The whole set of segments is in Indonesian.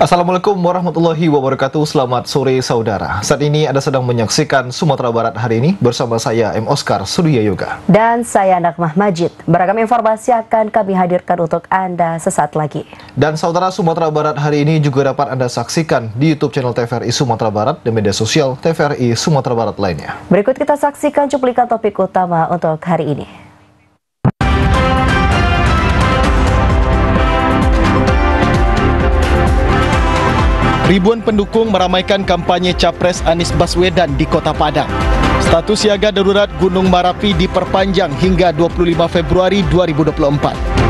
Assalamualaikum warahmatullahi wabarakatuh. Selamat sore saudara. Saat ini Anda sedang menyaksikan Sumatera Barat hari ini bersama saya M. Oscar Surya Yoga. Dan saya Nakmah Majid. Beragam informasi akan kami hadirkan untuk Anda sesaat lagi. Dan saudara, Sumatera Barat hari ini juga dapat Anda saksikan di YouTube channel TVRI Sumatera Barat dan media sosial TVRI Sumatera Barat lainnya. Berikut kita saksikan cuplikan topik utama untuk hari ini. Ribuan pendukung meramaikan kampanye Capres Anies Baswedan di Kota Padang. Status siaga darurat Gunung Marapi diperpanjang hingga 25 Februari 2024.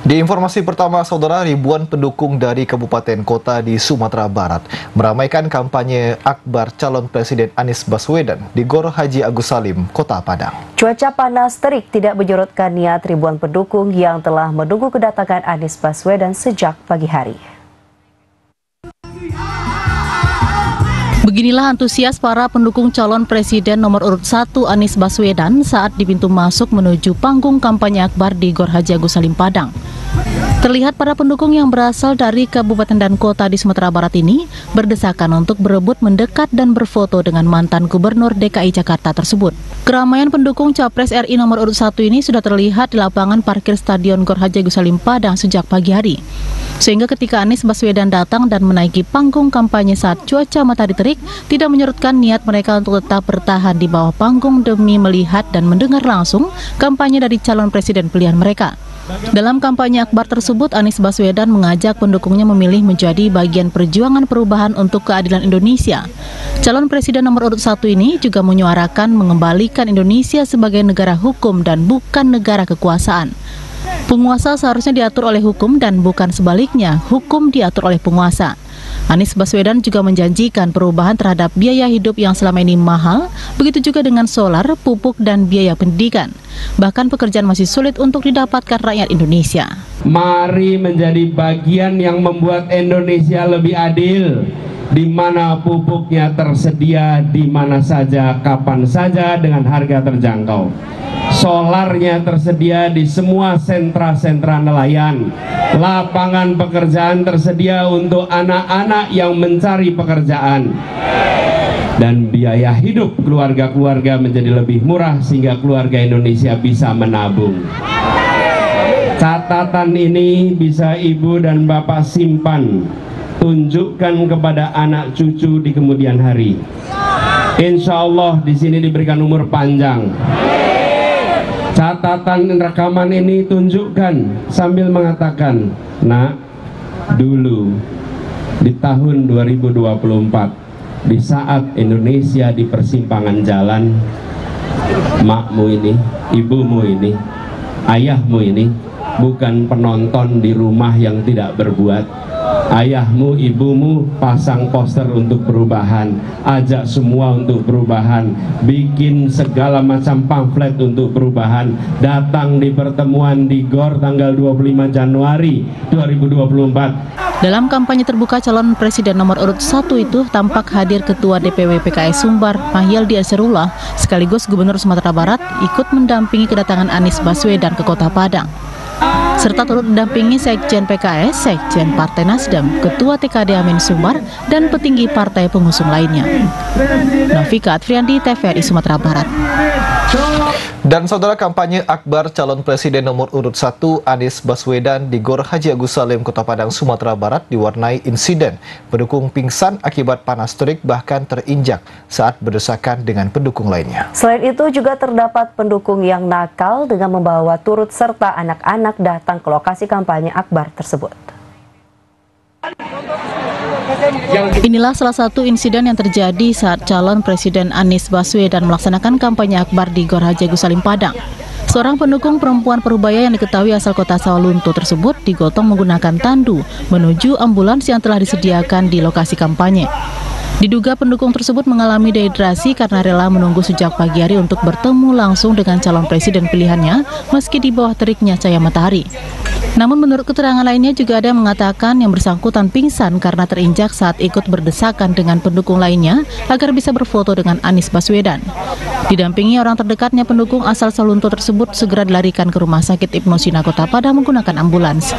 Di informasi pertama, saudara, ribuan pendukung dari kabupaten kota di Sumatera Barat meramaikan kampanye akbar calon Presiden Anies Baswedan di Gor Haji Agus Salim, Kota Padang. Cuaca panas terik tidak menyurutkan niat ribuan pendukung yang telah menunggu kedatangan Anies Baswedan sejak pagi hari. Beginilah antusias para pendukung calon Presiden nomor urut 1 Anies Baswedan saat di pintu masuk menuju panggung kampanye akbar di Gor Haji Agus Salim, Padang. Terlihat para pendukung yang berasal dari kabupaten dan kota di Sumatera Barat ini berdesakan untuk berebut mendekat dan berfoto dengan mantan Gubernur DKI Jakarta tersebut. Keramaian pendukung Capres RI nomor urut 1 ini sudah terlihat di lapangan parkir Stadion Gor Haji Agus Salim, Padang sejak pagi hari. Sehingga ketika Anies Baswedan datang dan menaiki panggung kampanye saat cuaca matahari terik, tidak menyurutkan niat mereka untuk tetap bertahan di bawah panggung demi melihat dan mendengar langsung kampanye dari calon presiden pilihan mereka. Dalam kampanye akbar tersebut, Anies Baswedan mengajak pendukungnya memilih menjadi bagian perjuangan perubahan untuk keadilan Indonesia. Calon presiden nomor urut 1 ini juga menyuarakan mengembalikan Indonesia sebagai negara hukum dan bukan negara kekuasaan. Penguasa seharusnya diatur oleh hukum dan bukan sebaliknya, hukum diatur oleh penguasa. Anies Baswedan juga menjanjikan perubahan terhadap biaya hidup yang selama ini mahal, begitu juga dengan solar, pupuk, dan biaya pendidikan. Bahkan pekerjaan masih sulit untuk didapatkan rakyat Indonesia. Mari menjadi bagian yang membuat Indonesia lebih adil, di mana pupuknya tersedia di mana saja, kapan saja, dengan harga terjangkau. Solarnya tersedia di semua sentra-sentra nelayan. Lapangan pekerjaan tersedia untuk anak-anak yang mencari pekerjaan. Dan biaya hidup keluarga-keluarga menjadi lebih murah sehingga keluarga Indonesia bisa menabung. Catatan ini bisa ibu dan bapak simpan, tunjukkan kepada anak cucu di kemudian hari. Insya Allah di sini diberikan umur panjang. Catatan rekaman ini tunjukkan sambil mengatakan, nak, dulu di tahun 2024, di saat Indonesia di persimpangan jalan, makmu ini, ibumu ini, ayahmu ini bukan penonton di rumah yang tidak berbuat. Ayahmu, ibumu pasang poster untuk perubahan, ajak semua untuk perubahan, bikin segala macam pamflet untuk perubahan, datang di pertemuan di GOR tanggal 25 Januari 2024. Dalam kampanye terbuka calon presiden nomor urut 1 itu tampak hadir Ketua DPW PKS Sumbar, Mahyildi Ansarullah, sekaligus Gubernur Sumatera Barat, ikut mendampingi kedatangan Anies Baswedan ke Kota Padang. Serta turut mendampingi Sekjen PKS, Sekjen Partai Nasdem, Ketua TKD Amin Sumbar, dan petinggi partai pengusung lainnya. Novika Adriandi, TVRI Sumatera Barat. Dan saudara, kampanye akbar calon presiden nomor urut 1 Anies Baswedan di Gor Haji Agus Salim, Kota Padang, Sumatera Barat diwarnai insiden pendukung pingsan akibat panas terik bahkan terinjak saat berdesakan dengan pendukung lainnya. Selain itu juga terdapat pendukung yang nakal dengan membawa turut serta anak-anak datang ke lokasi kampanye akbar tersebut. Inilah salah satu insiden yang terjadi saat calon Presiden Anies Baswedan melaksanakan kampanye akbar di Gor Haji Agus Salim, Padang. Seorang pendukung perempuan Parubaya yang diketahui asal kota Sawalunto tersebut digotong menggunakan tandu menuju ambulans yang telah disediakan di lokasi kampanye. Diduga pendukung tersebut mengalami dehidrasi karena rela menunggu sejak pagi hari untuk bertemu langsung dengan calon presiden pilihannya meski di bawah teriknya cahaya matahari. Namun menurut keterangan lainnya juga ada yang mengatakan yang bersangkutan pingsan karena terinjak saat ikut berdesakan dengan pendukung lainnya agar bisa berfoto dengan Anies Baswedan. Didampingi orang terdekatnya, pendukung asal Salunto tersebut segera dilarikan ke Rumah Sakit Ibnu Sina Kota Padang menggunakan ambulans.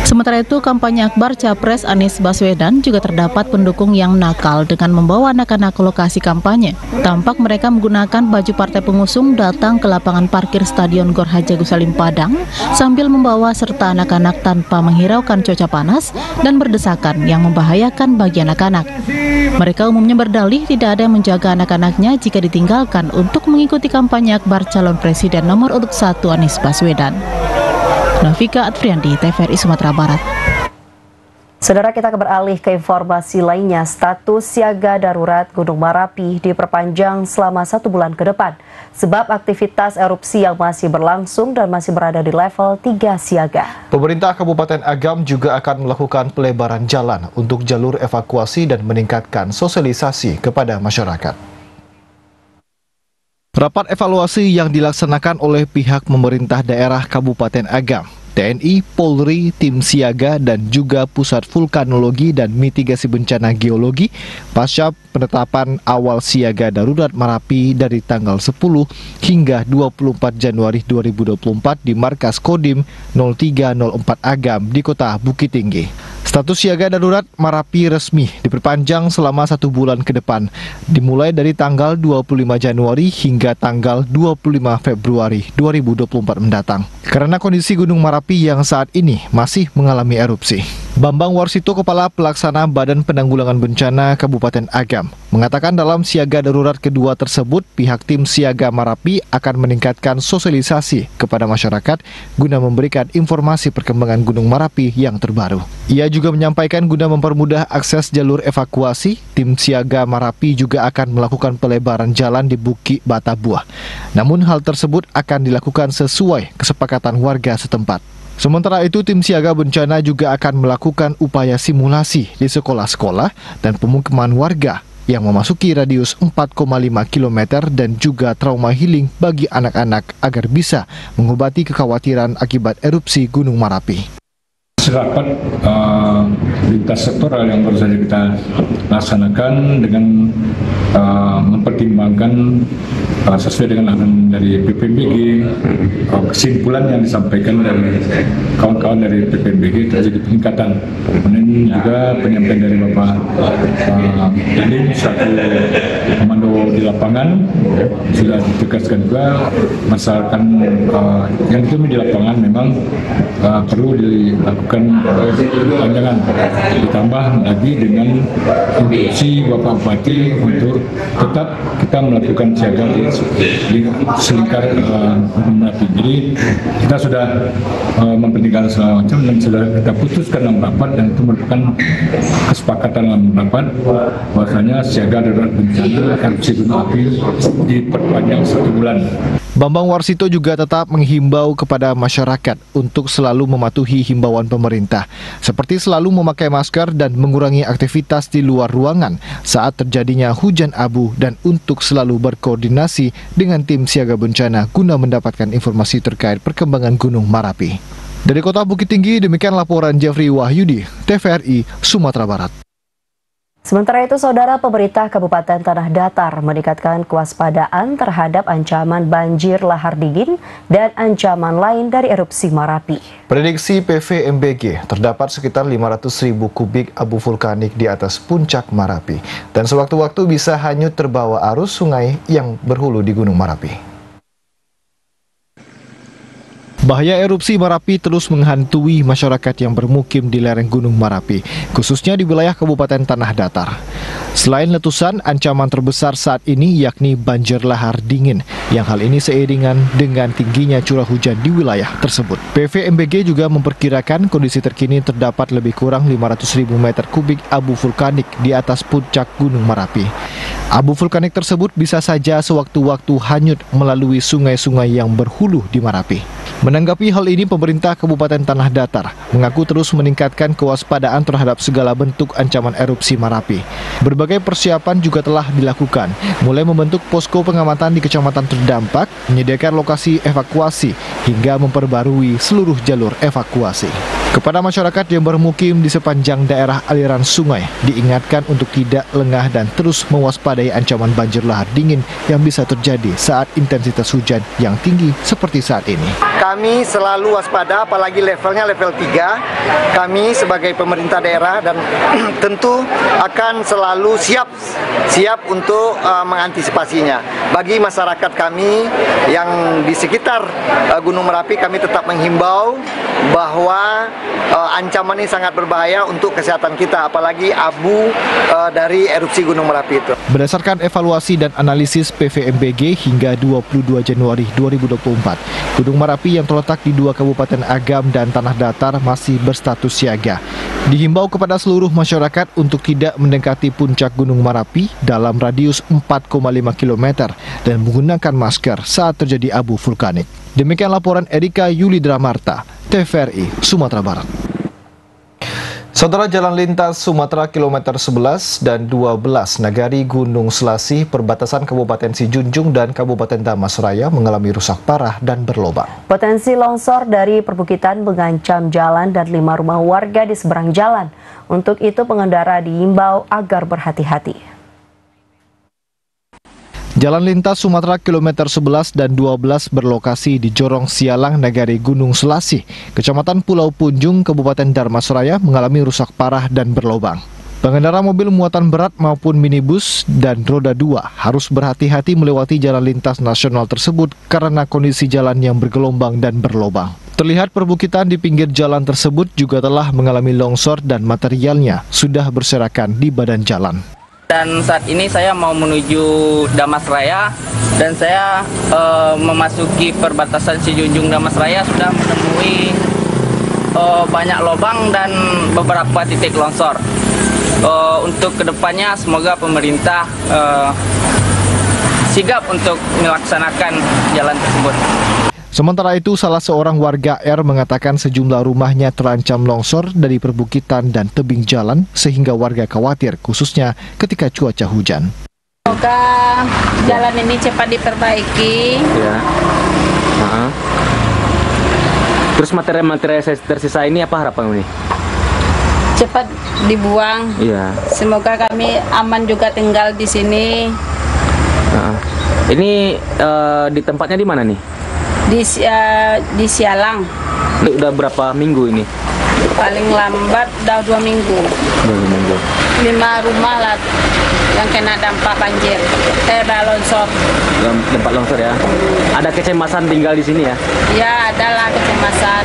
Sementara itu, kampanye akbar Capres Anies Baswedan juga terdapat pendukung yang nakal dengan membawa anak-anak ke lokasi kampanye. Tampak mereka menggunakan baju partai pengusung datang ke lapangan parkir Stadion Gor Haji Agus Salim Padang sambil membawa serta anak-anak tanpa menghiraukan cuaca panas dan berdesakan yang membahayakan bagi anak-anak. Mereka umumnya berdalih tidak ada yang menjaga anak-anaknya jika ditinggalkan untuk mengikuti kampanye akbar calon presiden nomor urut 1 Anies Baswedan. Nafika Adfriandi, TVRI Sumatera Barat. Saudara, kita beralih ke informasi lainnya. Status siaga darurat Gunung Merapi diperpanjang selama 1 bulan ke depan sebab aktivitas erupsi yang masih berlangsung dan masih berada di level 3 siaga. Pemerintah Kabupaten Agam juga akan melakukan pelebaran jalan untuk jalur evakuasi dan meningkatkan sosialisasi kepada masyarakat. Rapat evaluasi yang dilaksanakan oleh pihak pemerintah daerah Kabupaten Agam, TNI, Polri, tim siaga, dan juga Pusat Vulkanologi dan Mitigasi Bencana Geologi pasca penetapan awal siaga darurat Merapi dari tanggal 10 hingga 24 Januari 2024 di Markas Kodim 0304 Agam di Kota Bukit Tinggi. Status siaga darurat Merapi resmi diperpanjang selama 1 bulan ke depan, dimulai dari tanggal 25 Januari hingga tanggal 25 Februari 2024 mendatang. Karena kondisi Gunung Merapi yang saat ini masih mengalami erupsi. Bambang Warsito, Kepala Pelaksana Badan Penanggulangan Bencana Kabupaten Agam, mengatakan dalam siaga darurat kedua tersebut, pihak tim siaga Merapi akan meningkatkan sosialisasi kepada masyarakat guna memberikan informasi perkembangan Gunung Merapi yang terbaru. Ia juga menyampaikan guna mempermudah akses jalur evakuasi, tim siaga Merapi juga akan melakukan pelebaran jalan di Bukit Batabuah. Namun hal tersebut akan dilakukan sesuai kesepakatan warga setempat. Sementara itu, tim siaga bencana juga akan melakukan upaya simulasi di sekolah-sekolah dan pemukiman warga yang memasuki radius 4,5 km dan juga trauma healing bagi anak-anak agar bisa mengobati kekhawatiran akibat erupsi Gunung Merapi. Rapat lintas sektoral yang baru saja kita laksanakan dengan mempertimbangkan sesuai dengan arahan dari BPMBG, kesimpulan yang disampaikan dari kawan-kawan dari BPMBG terjadi peningkatan. Kemudian juga penyampaian dari Bapak Dandim selaku komando di lapangan sudah ditegaskan juga masyarakat yang ditemui di lapangan memang perlu dilakukan panjangan, ditambah lagi dengan instruksi Bapak Bupati untuk tetap kita melakukan siaga di selingkar Gunung Merapi. Jadi kita sudah mempertimbangkan segala macam dan sudah kita putuskan dalam rapat, dan itu merupakan kesepakatan dalam rapat bahwasanya siaga darurat bencana erupsi Gunung Merapi diperpanjang 1 bulan. Bambang Warsito juga tetap menghimbau kepada masyarakat untuk selalu mematuhi himbauan pemerintah, seperti selalu memakai masker dan mengurangi aktivitas di luar ruangan saat terjadinya hujan abu, dan untuk selalu berkoordinasi dengan tim siaga bencana guna mendapatkan informasi terkait perkembangan Gunung Merapi. Dari Kota Bukit Tinggi, demikian laporan Jeffrey Wahyudi, TVRI Sumatera Barat. Sementara itu, Saudara, pemerintah Kabupaten Tanah Datar meningkatkan kewaspadaan terhadap ancaman banjir lahar dingin dan ancaman lain dari erupsi Merapi. Prediksi PVMBG, terdapat sekitar 500.000 kubik abu vulkanik di atas puncak Merapi, dan sewaktu-waktu bisa hanyut terbawa arus sungai yang berhulu di Gunung Merapi. Bahaya erupsi Merapi terus menghantui masyarakat yang bermukim di lereng Gunung Merapi, khususnya di wilayah Kabupaten Tanah Datar. Selain letusan, ancaman terbesar saat ini yakni banjir lahar dingin, yang hal ini seiringan dengan tingginya curah hujan di wilayah tersebut. PVMBG juga memperkirakan kondisi terkini terdapat lebih kurang 500.000 meter kubik abu vulkanik di atas puncak Gunung Merapi. Abu vulkanik tersebut bisa saja sewaktu-waktu hanyut melalui sungai-sungai yang berhulu di Marapi. Menanggapi hal ini, pemerintah Kabupaten Tanah Datar mengaku terus meningkatkan kewaspadaan terhadap segala bentuk ancaman erupsi Marapi. Berbagai persiapan juga telah dilakukan, mulai membentuk posko pengamatan di kecamatan terdampak, menyediakan lokasi evakuasi, hingga memperbarui seluruh jalur evakuasi. Kepada masyarakat yang bermukim di sepanjang daerah aliran sungai, diingatkan untuk tidak lengah dan terus mewaspadai ancaman banjir lahar dingin yang bisa terjadi saat intensitas hujan yang tinggi seperti saat ini. Kami selalu waspada, apalagi levelnya level 3. Kami sebagai pemerintah daerah dan tentu akan selalu siap untuk mengantisipasinya. Bagi masyarakat kami yang di sekitar Gunung Merapi, kami tetap menghimbau bahwa ancaman ini sangat berbahaya untuk kesehatan kita, apalagi abu dari erupsi Gunung Merapi itu. Berdasarkan evaluasi dan analisis PVMBG hingga 22 Januari 2024, Gunung Merapi yang terletak di 2 Kabupaten Agam dan Tanah Datar masih berstatus siaga. Dihimbau kepada seluruh masyarakat untuk tidak mendekati puncak Gunung Merapi dalam radius 4,5 km dan menggunakan masker saat terjadi abu vulkanik. Demikian laporan Erika Yulidra Marta, TVRI, Sumatera Barat. Saudara, jalan lintas Sumatera kilometer 11 dan 12 Nagari Gunung Selasi perbatasan Kabupaten Sijunjung dan Kabupaten Damasraya mengalami rusak parah dan berlobang. Potensi longsor dari perbukitan mengancam jalan dan 5 rumah warga di seberang jalan. Untuk itu pengendara diimbau agar berhati-hati. Jalan lintas Sumatera kilometer 11 dan 12 berlokasi di Jorong Sialang, Nagari Gunung Selasi, Kecamatan Pulau Punjung, Kabupaten Damasraya mengalami rusak parah dan berlobang. Pengendara mobil muatan berat maupun minibus dan roda 2 harus berhati-hati melewati jalan lintas nasional tersebut karena kondisi jalan yang bergelombang dan berlobang. Terlihat perbukitan di pinggir jalan tersebut juga telah mengalami longsor dan materialnya sudah berserakan di badan jalan. Dan saat ini saya mau menuju Damasraya dan saya memasuki perbatasan Sijunjung Damasraya sudah menemui banyak lubang dan beberapa titik longsor. Untuk kedepannya semoga pemerintah sigap untuk melaksanakan jalan tersebut. Sementara itu, salah seorang warga R mengatakan sejumlah rumahnya terancam longsor dari perbukitan dan tebing jalan sehingga warga khawatir khususnya ketika cuaca hujan. Semoga jalan ini cepat diperbaiki. Ya. Terus materi-materi tersisa ini apa harapan ini? Cepat dibuang. Iya. Semoga kami aman juga tinggal di sini. Ini di tempatnya di mana nih? Di Sialang. Ini udah berapa minggu ini? Paling lambat udah 2 minggu. 2 minggu. 5 rumah lah yang kena dampak banjir. Longsor. Dampak longsor ya. Ada kecemasan tinggal di sini ya? Ya, adalah kecemasan.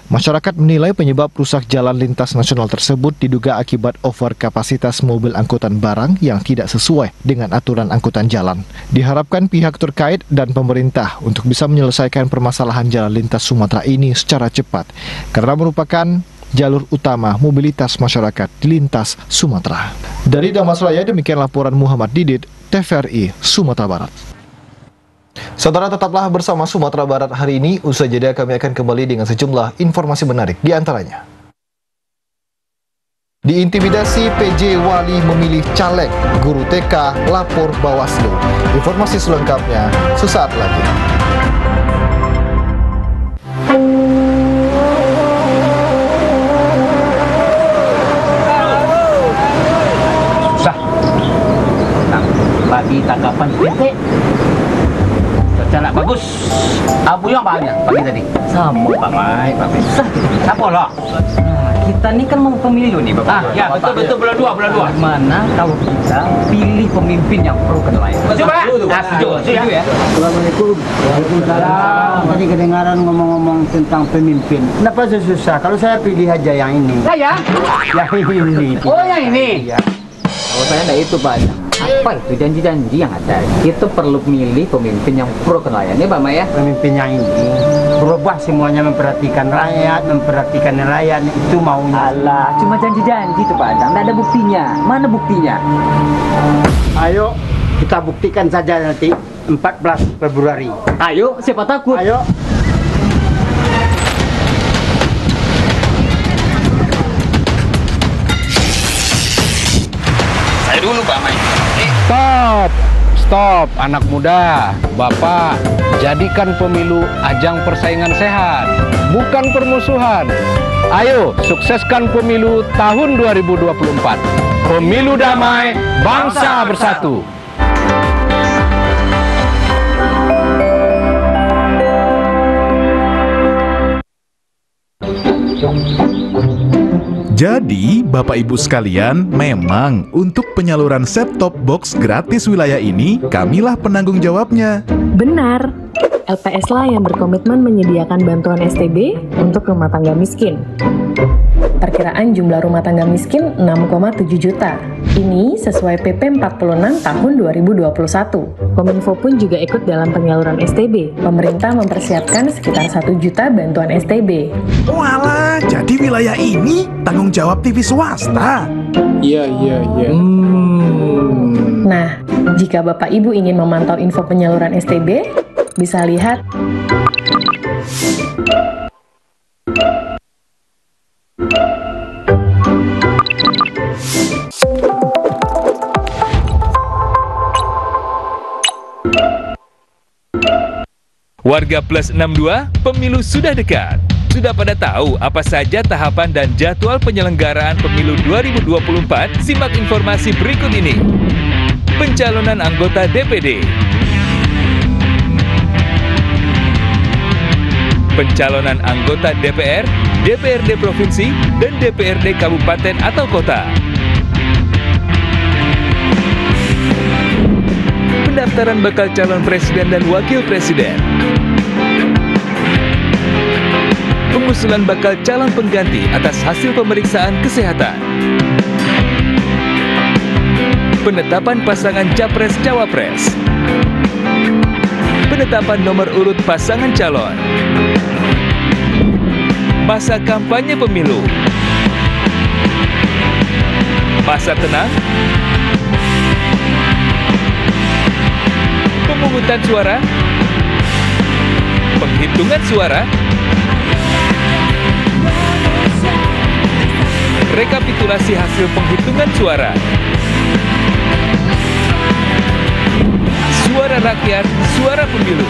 Masyarakat menilai penyebab rusak jalan lintas nasional tersebut diduga akibat over kapasitas mobil angkutan barang yang tidak sesuai dengan aturan angkutan jalan. Diharapkan pihak terkait dan pemerintah untuk bisa menyelesaikan permasalahan jalan lintas Sumatera ini secara cepat, karena merupakan jalur utama mobilitas masyarakat di lintas Sumatera. Dari Damasraya, demikian laporan Muhammad Didit, TVRI, Sumatera Barat. Saudara, tetaplah bersama Sumatera Barat hari ini. Usai jeda kami akan kembali dengan sejumlah informasi menarik di antaranya. Diintimidasi PJ Wali memilih caleg, guru TK lapor Bawaslu. Informasi selengkapnya sesaat lagi. Susah. Bagi tanggapan titik. Baca bagus. Abu yang banyak pagi tadi. Sama Pak Mai, Pak Mai. Apa lah? Kita ini kan mau pemilu nih Bapak. Ya betul bulan 2. Mana kalau kita pilih pemimpin yang pro kedaulatan. Setuju ya. Assalamualaikum. Waalaikumsalam. Tadi kedengaran ngomong-ngomong tentang pemimpin. Kenapa susah? Kalau saya pilih aja yang ini. Saya? Yang ini. Oh yang ini. Ya. Kalau saya enggak itu Pak. Apa itu janji-janji yang ada? Kita perlu milih pemimpin yang pro nelayan ya Pak Mak ya. Pemimpin yang ini berubah semuanya, memperhatikan rakyat, memperhatikan nelayan, itu maunya. Alah, cuma janji-janji tuh Pak Adang, nggak ada buktinya. Mana buktinya? Ayo kita buktikan saja nanti 14 Februari. Ayo, siapa takut? Ayo. Saya dulu Pak Mak. Stop, anak muda. Bapak, jadikan pemilu ajang persaingan sehat, bukan permusuhan. Ayo, sukseskan pemilu tahun 2024. Pemilu damai, bangsa bersatu. Jadi, Bapak Ibu sekalian, memang untuk penyaluran set-top box gratis wilayah ini, kamilah penanggung jawabnya. Benar, LPS lah yang berkomitmen menyediakan bantuan STB untuk rumah tangga miskin. Perkiraan jumlah rumah tangga miskin 6,7 juta. Ini sesuai PP 46 tahun 2021. Kominfo pun juga ikut dalam penyaluran STB. Pemerintah mempersiapkan sekitar 1 juta bantuan STB. Walah, jadi wilayah ini tanggung jawab TV swasta. Iya. Nah, jika Bapak Ibu ingin memantau info penyaluran STB, bisa lihat Warga Plus 62, pemilu sudah dekat. Sudah pada tahu apa saja tahapan dan jadwal penyelenggaraan pemilu 2024? Simak informasi berikut ini. Pencalonan anggota DPD. Pencalonan anggota DPR, DPRD Provinsi, dan DPRD Kabupaten atau Kota. Pendaftaran bakal calon presiden dan wakil presiden. Pengusulan bakal calon pengganti atas hasil pemeriksaan kesehatan. Penetapan pasangan Capres-Cawapres. Penetapan nomor urut pasangan calon. Masa kampanye pemilu. Masa tenang. Pemungutan suara. Penghitungan suara. Rekapitulasi hasil penghitungan suara. Suara rakyat, suara pemilu.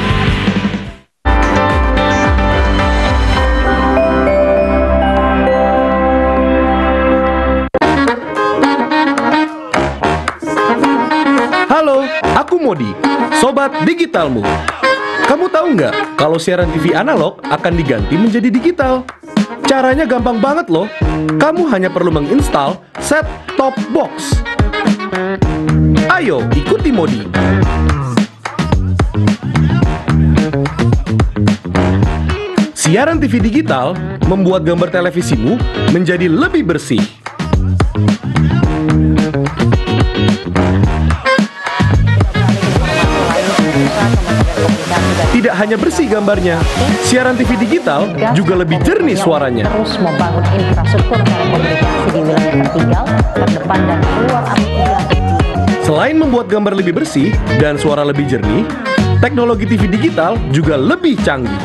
Halo, aku Modi, sobat digitalmu. Kamu tahu nggak kalau siaran TV analog akan diganti menjadi digital? Caranya gampang banget loh. Kamu hanya perlu menginstal set-top box. Ayo, ikuti Modi. Siaran TV digital membuat gambar televisimu menjadi lebih bersih. Tidak hanya bersih gambarnya, siaran TV digital juga lebih jernih suaranya. Terus membangun infrastruktur telekomunikasi di wilayah tertinggal, terdepan dan keluar aplikasi. Selain membuat gambar lebih bersih dan suara lebih jernih, teknologi TV digital juga lebih canggih.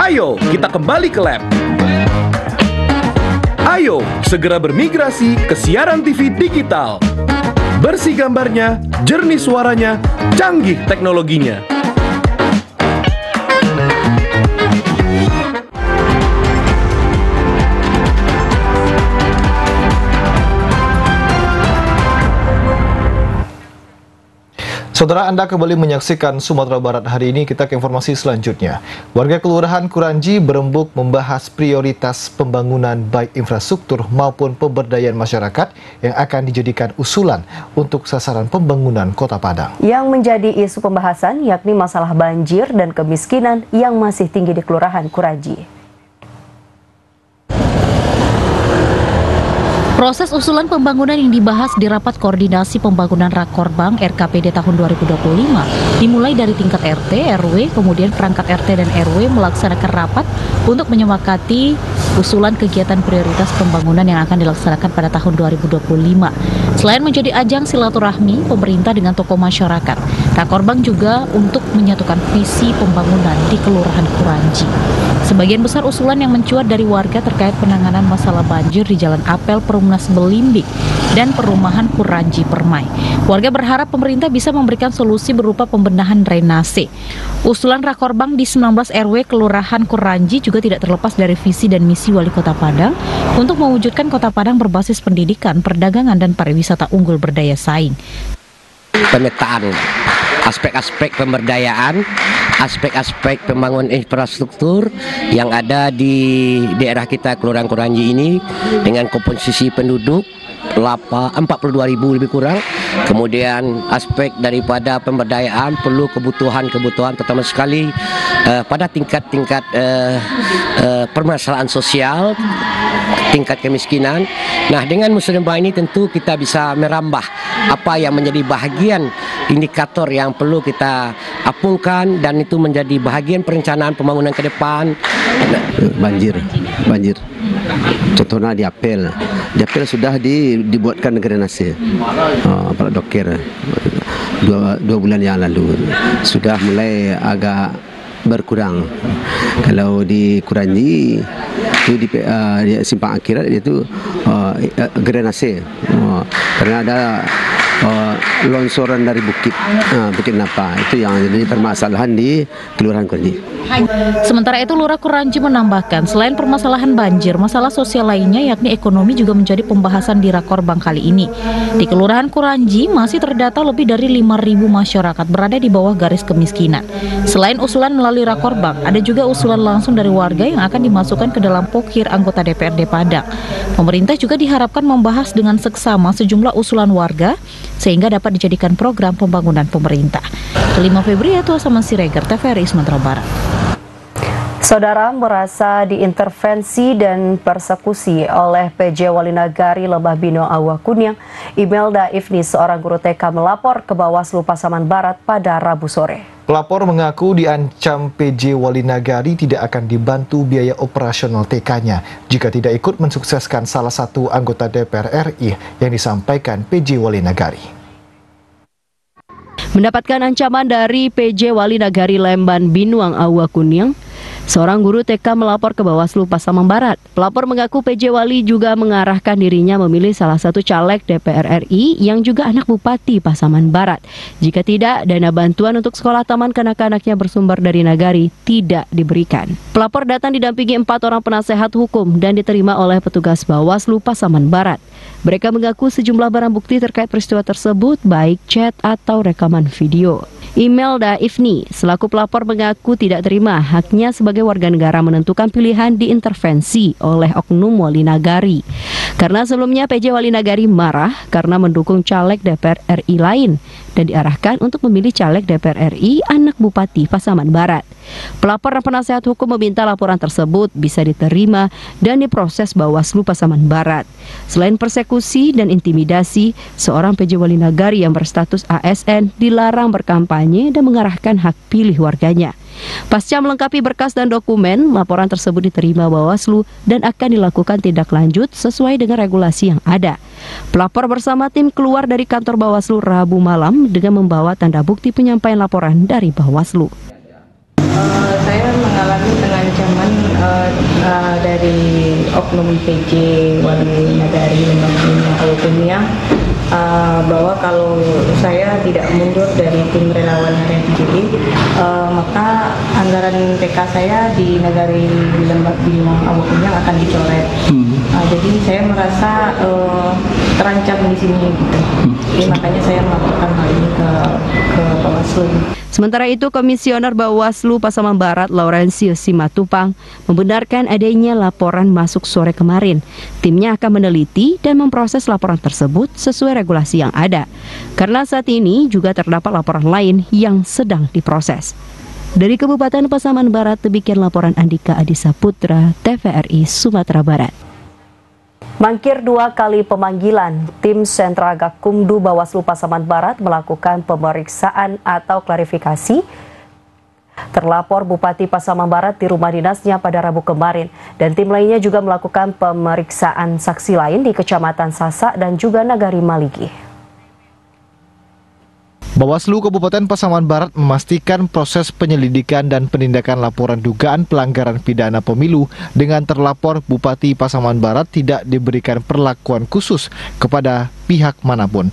Ayo, kita kembali ke lab. Ayo, segera bermigrasi ke siaran TV digital. Bersih gambarnya, jernih suaranya, canggih teknologinya. Saudara, Anda kembali menyaksikan Sumatera Barat hari ini. Kita ke informasi selanjutnya. Warga Kelurahan Kuranji berembuk membahas prioritas pembangunan baik infrastruktur maupun pemberdayaan masyarakat yang akan dijadikan usulan untuk sasaran pembangunan Kota Padang. Yang menjadi isu pembahasan yakni masalah banjir dan kemiskinan yang masih tinggi di Kelurahan Kuranji. Proses usulan pembangunan yang dibahas di Rapat Koordinasi Pembangunan Rakorbang RKPD tahun 2025 dimulai dari tingkat RT, RW, kemudian perangkat RT dan RW melaksanakan rapat untuk menyepakati usulan kegiatan prioritas pembangunan yang akan dilaksanakan pada tahun 2025. Selain menjadi ajang silaturahmi pemerintah dengan tokoh masyarakat, Rakorbang juga untuk menyatukan visi pembangunan di Kelurahan Kuranji. Sebagian besar usulan yang mencuat dari warga terkait penanganan masalah banjir di Jalan Apel, Perumnas Belimbing, dan Perumahan Kuranji Permai. Warga berharap pemerintah bisa memberikan solusi berupa pembenahan drainase. Usulan Rakorbang di 19 RW Kelurahan Kuranji juga tidak terlepas dari visi dan misi Wali Kota Padang untuk mewujudkan Kota Padang berbasis pendidikan, perdagangan, dan pariwisata unggul berdaya saing. Pemetaan aspek-aspek pemberdayaan, aspek-aspek pembangunan infrastruktur yang ada di daerah kita Kelurahan Kuranji ini dengan komposisi penduduk 42.000 lebih kurang. Kemudian aspek daripada pemberdayaan perlu kebutuhan terutama sekali pada tingkat-tingkat permasalahan sosial, tingkat kemiskinan. Nah, dengan musyawarah ini tentu kita bisa merambah apa yang menjadi bahagian indikator yang perlu kita apungkan dan itu menjadi bahagian perencanaan pembangunan ke depan. Banjir. Contohnya di Apel sudah dibuatkan drainase. Pak Dokter 2 bulan yang lalu sudah mulai agak berkurang. Kalau di Kuranji itu di simpang akhirat itu drainase karena ada longsoran dari bukit Napa, itu yang jadi permasalahan di Kelurahan Kuranji. Sementara itu, Lurah Kuranji menambahkan, selain permasalahan banjir, masalah sosial lainnya yakni ekonomi juga menjadi pembahasan di Rakorbang kali ini. Di Kelurahan Kuranji masih terdata lebih dari 5.000 masyarakat berada di bawah garis kemiskinan. Selain usulan melalui Rakorbang, ada juga usulan langsung dari warga yang akan dimasukkan ke dalam pokir anggota DPRD Padang. Pemerintah juga diharapkan membahas dengan seksama sejumlah usulan warga sehingga dapat dijadikan program pembangunan pemerintah. 5 Februari Sama Siregar, TVRI Sumatera Barat. Saudara merasa diintervensi dan persekusi oleh PJ Wali Nagari Lembah Binong Awah Kunyang, Imelda Ifni, seorang guru TK, melapor ke Bawaslu Pasaman Barat pada Rabu sore. Pelapor mengaku diancam PJ Wali Nagari tidak akan dibantu biaya operasional TK-nya jika tidak ikut mensukseskan salah satu anggota DPR RI yang disampaikan PJ Wali Nagari. Mendapatkan ancaman dari PJ Wali Nagari Lembah Binong Awah Kunyang, seorang guru TK melapor ke Bawaslu Pasaman Barat. Pelapor mengaku PJ Wali juga mengarahkan dirinya memilih salah satu caleg DPR RI yang juga anak Bupati Pasaman Barat. Jika tidak, dana bantuan untuk sekolah taman kanak-kanaknya bersumber dari Nagari tidak diberikan. Pelapor datang didampingi 4 orang penasehat hukum dan diterima oleh petugas Bawaslu Pasaman Barat. Mereka mengaku sejumlah barang bukti terkait peristiwa tersebut, baik chat atau rekaman video. Imelda Ifni selaku pelapor mengaku tidak terima haknya sebagai warga negara menentukan pilihan diintervensi oleh oknum Wali Nagari. Karena sebelumnya PJ Wali Nagari marah karena mendukung caleg DPR RI lain dan diarahkan untuk memilih caleg DPR RI anak Bupati Pasaman Barat. Pelapor dan penasehat hukum meminta laporan tersebut bisa diterima dan diproses Bawaslu Pasaman Barat. Selain persekusi dan intimidasi, seorang PJ Wali Nagari yang berstatus ASN dilarang berkampanye dan mengarahkan hak pilih warganya. Pasca melengkapi berkas dan dokumen, laporan tersebut diterima Bawaslu dan akan dilakukan tindak lanjut sesuai dengan regulasi yang ada. Pelapor bersama tim keluar dari kantor Bawaslu Rabu malam dengan membawa tanda bukti penyampaian laporan dari Bawaslu. Saya mengalami ancaman dari oknum PJ Wali Nagari Lembah Binong Awah Kunyang bahwa kalau saya tidak mundur dari tim relawan harian PJB, maka anggaran TK saya di Nagari Lembah Binong Awah Kunyang akan dicoret. Jadi saya merasa terancam di sini gitu. Jadi makanya saya melaporkan hal ini ke Bawaslu. Sementara itu, Komisioner Bawaslu Pasaman Barat Laurensius Simatupang membenarkan adanya laporan masuk sore kemarin. Timnya akan meneliti dan memproses laporan tersebut sesuai regulasi yang ada. Karena saat ini juga terdapat laporan lain yang sedang diproses. Dari Kabupaten Pasaman Barat, demikian laporan Andika Adisa Putra, TVRI Sumatera Barat. Mangkir 2 kali pemanggilan, tim Sentra Gakumdu Bawaslu Pasaman Barat melakukan pemeriksaan atau klarifikasi terlapor Bupati Pasaman Barat di rumah dinasnya pada Rabu kemarin. Dan tim lainnya juga melakukan pemeriksaan saksi lain di Kecamatan Sasak dan juga Nagari Maligi. Bawaslu Kabupaten Pasaman Barat memastikan proses penyelidikan dan penindakan laporan dugaan pelanggaran pidana pemilu dengan terlapor Bupati Pasaman Barat tidak diberikan perlakuan khusus kepada pihak manapun.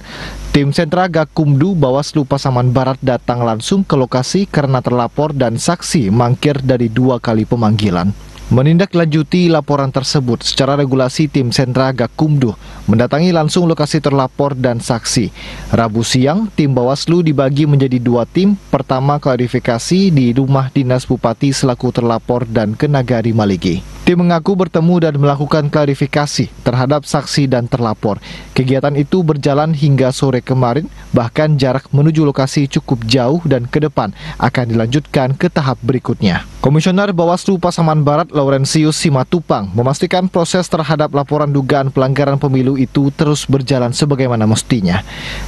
Tim Sentra Gakumdu Bawaslu Pasaman Barat datang langsung ke lokasi karena terlapor dan saksi mangkir dari 2 kali pemanggilan. Menindaklanjuti laporan tersebut, secara regulasi tim Sentra Gakumdu mendatangi langsung lokasi terlapor dan saksi. Rabu siang, tim Bawaslu dibagi menjadi 2 tim. Pertama, klarifikasi di rumah dinas Bupati selaku terlapor dan ke Nagari Maligi. Tim mengaku bertemu dan melakukan klarifikasi terhadap saksi dan terlapor. Kegiatan itu berjalan hingga sore kemarin, bahkan jarak menuju lokasi cukup jauh dan ke depan akan dilanjutkan ke tahap berikutnya. Komisioner Bawaslu Pasaman Barat Laurentius Simatupang memastikan proses terhadap laporan dugaan pelanggaran pemilu itu terus berjalan sebagaimana mestinya.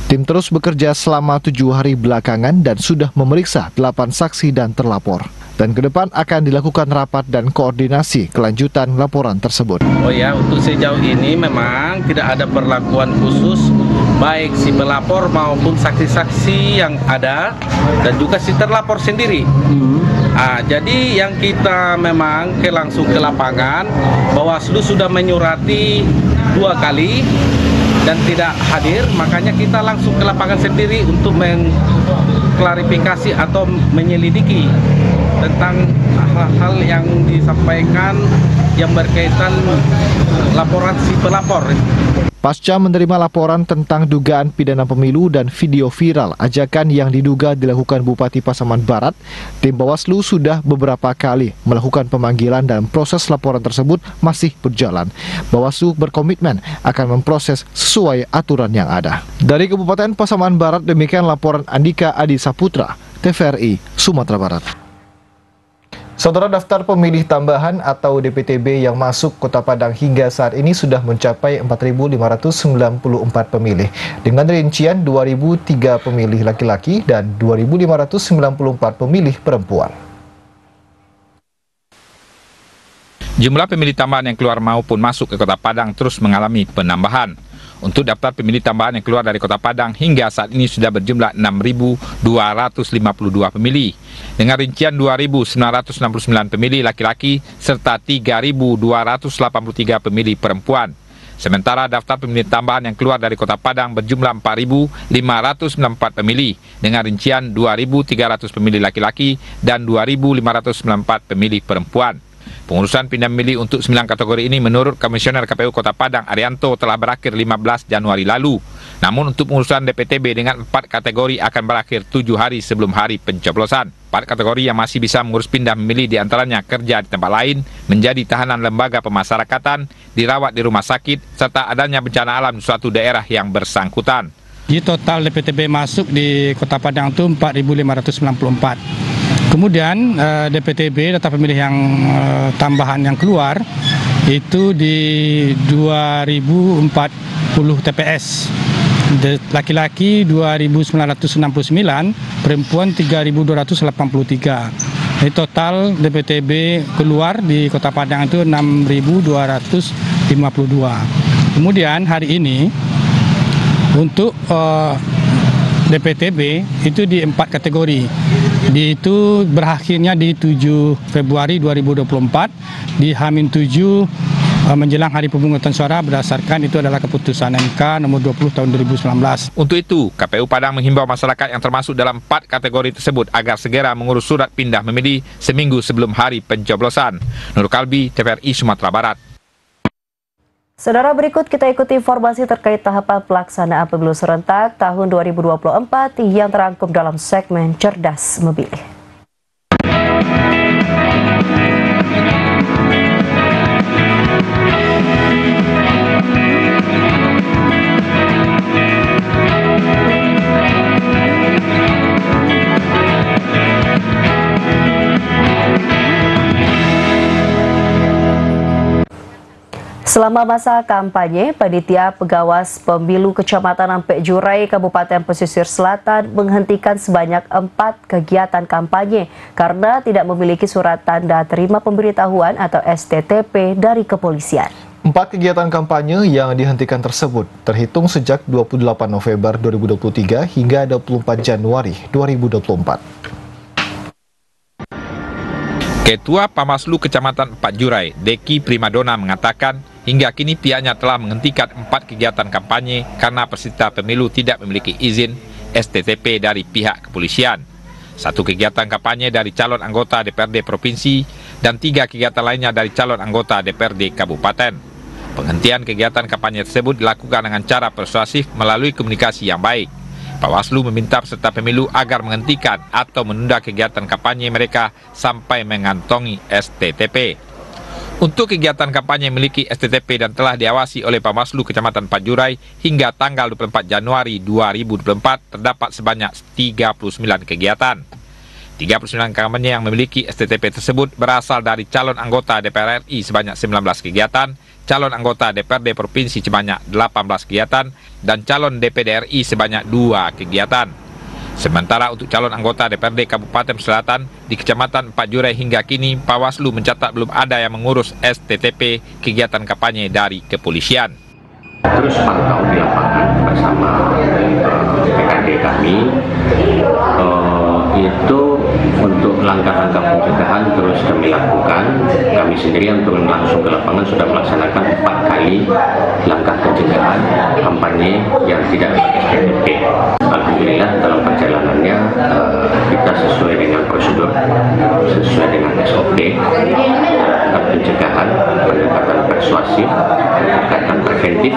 Tim terus bekerja selama 7 hari belakangan dan sudah memeriksa 8 saksi dan terlapor. Dan ke depan akan dilakukan rapat dan koordinasi kelanjutan laporan tersebut. Oh ya, untuk sejauh ini memang tidak ada perlakuan khusus baik si pelapor maupun saksi-saksi yang ada dan juga si terlapor sendiri. Jadi yang kita memang langsung ke lapangan, Bawaslu sudah menyurati 2 kali dan tidak hadir, makanya kita langsung ke lapangan sendiri untuk mengklarifikasi atau menyelidiki tentang hal-hal yang disampaikan yang berkaitan laporan si pelapor. Pasca menerima laporan tentang dugaan pidana pemilu dan video viral ajakan yang diduga dilakukan Bupati Pasaman Barat, tim Bawaslu sudah beberapa kali melakukan pemanggilan dan proses laporan tersebut masih berjalan. Bawaslu berkomitmen akan memproses sesuai aturan yang ada. Dari Kabupaten Pasaman Barat, demikian laporan Andika Adi Saputra, TVRI, Sumatera Barat. Saudara, daftar pemilih tambahan atau DPTB yang masuk Kota Padang hingga saat ini sudah mencapai 4.594 pemilih dengan rincian 2.003 pemilih laki-laki dan 2.594 pemilih perempuan. Jumlah pemilih tambahan yang keluar maupun masuk ke Kota Padang terus mengalami penambahan. Untuk daftar pemilih tambahan yang keluar dari Kota Padang hingga saat ini sudah berjumlah 6.252 pemilih dengan rincian 2.969 pemilih laki-laki serta 3.283 pemilih perempuan. Sementara daftar pemilih tambahan yang keluar dari Kota Padang berjumlah 4.594 pemilih dengan rincian 2.300 pemilih laki-laki dan 2.594 pemilih perempuan. Pengurusan pindah memilih untuk 9 kategori ini menurut Komisioner KPU Kota Padang Arianto telah berakhir 15 Januari lalu. Namun untuk pengurusan DPTB dengan 4 kategori akan berakhir 7 hari sebelum hari pencoblosan. 4 kategori yang masih bisa mengurus pindah memilih diantaranya kerja di tempat lain, menjadi tahanan lembaga pemasyarakatan, dirawat di rumah sakit, serta adanya bencana alam di suatu daerah yang bersangkutan. Di total DPTB masuk di Kota Padang itu 4.594. Kemudian DPTB data pemilih yang tambahan yang keluar itu di 2.040 TPS, laki-laki 2.969, perempuan 3.283. Jadi total DPTB keluar di Kota Padang itu 6.252. Kemudian hari ini untuk DPTB itu di 4 kategori. Itu berakhirnya di 7 Februari 2024 di H-7 menjelang hari pemungutan suara berdasarkan itu adalah keputusan MK nomor 20 tahun 2019. Untuk itu, KPU Padang menghimbau masyarakat yang termasuk dalam 4 kategori tersebut agar segera mengurus surat pindah memilih seminggu sebelum hari pencoblosan. Nur Kalbi, TVRI Sumatera Barat. Saudara, berikut kita ikuti informasi terkait tahapan pelaksanaan pemilu serentak tahun 2024 yang terangkum dalam segmen Cerdas Memilih. Selama masa kampanye, Panitia Pengawas Pemilu Kecamatan Ampek Jurai, Kabupaten Pesisir Selatan menghentikan sebanyak 4 kegiatan kampanye karena tidak memiliki surat tanda terima pemberitahuan atau STTP dari kepolisian. 4 kegiatan kampanye yang dihentikan tersebut terhitung sejak 28 November 2023 hingga 24 Januari 2024. Ketua Pamwaslu Kecamatan Empat Jurai, Deki Primadona mengatakan hingga kini pihaknya telah menghentikan 4 kegiatan kampanye karena peserta pemilu tidak memiliki izin STTP dari pihak kepolisian. 1 kegiatan kampanye dari calon anggota DPRD Provinsi dan 3 kegiatan lainnya dari calon anggota DPRD Kabupaten. Penghentian kegiatan kampanye tersebut dilakukan dengan cara persuasif melalui komunikasi yang baik. Bawaslu meminta peserta pemilu agar menghentikan atau menunda kegiatan kampanye mereka sampai mengantongi STTP. Untuk kegiatan kampanye memiliki STTP dan telah diawasi oleh Bawaslu Kecamatan Empat Jurai hingga tanggal 24 Januari 2024 terdapat sebanyak 39 kegiatan. 39 kampanye yang memiliki STTP tersebut berasal dari calon anggota DPR RI sebanyak 19 kegiatan, calon anggota DPRD Provinsi sebanyak 18 kegiatan, dan calon DPD RI sebanyak 2 kegiatan. Sementara untuk calon anggota DPRD Kabupaten Selatan di Kecamatan Empat Jurai hingga kini, Bawaslu mencatat belum ada yang mengurus STTP kegiatan kampanye dari kepolisian. Terus pantau di lapangan bersama PKD kami, itu untuk langkah-langkah pencegahan terus kami lakukan. Kami sendiri yang turun langsung ke lapangan sudah melaksanakan 4 kali langkah pencegahan kampanye yang tidak pakai STTP. Alhamdulillah dalam perjalanannya kita sesuai dengan prosedur, sesuai dengan SOP, pencegahan, pendekatan persuasif, pendekatan preventif.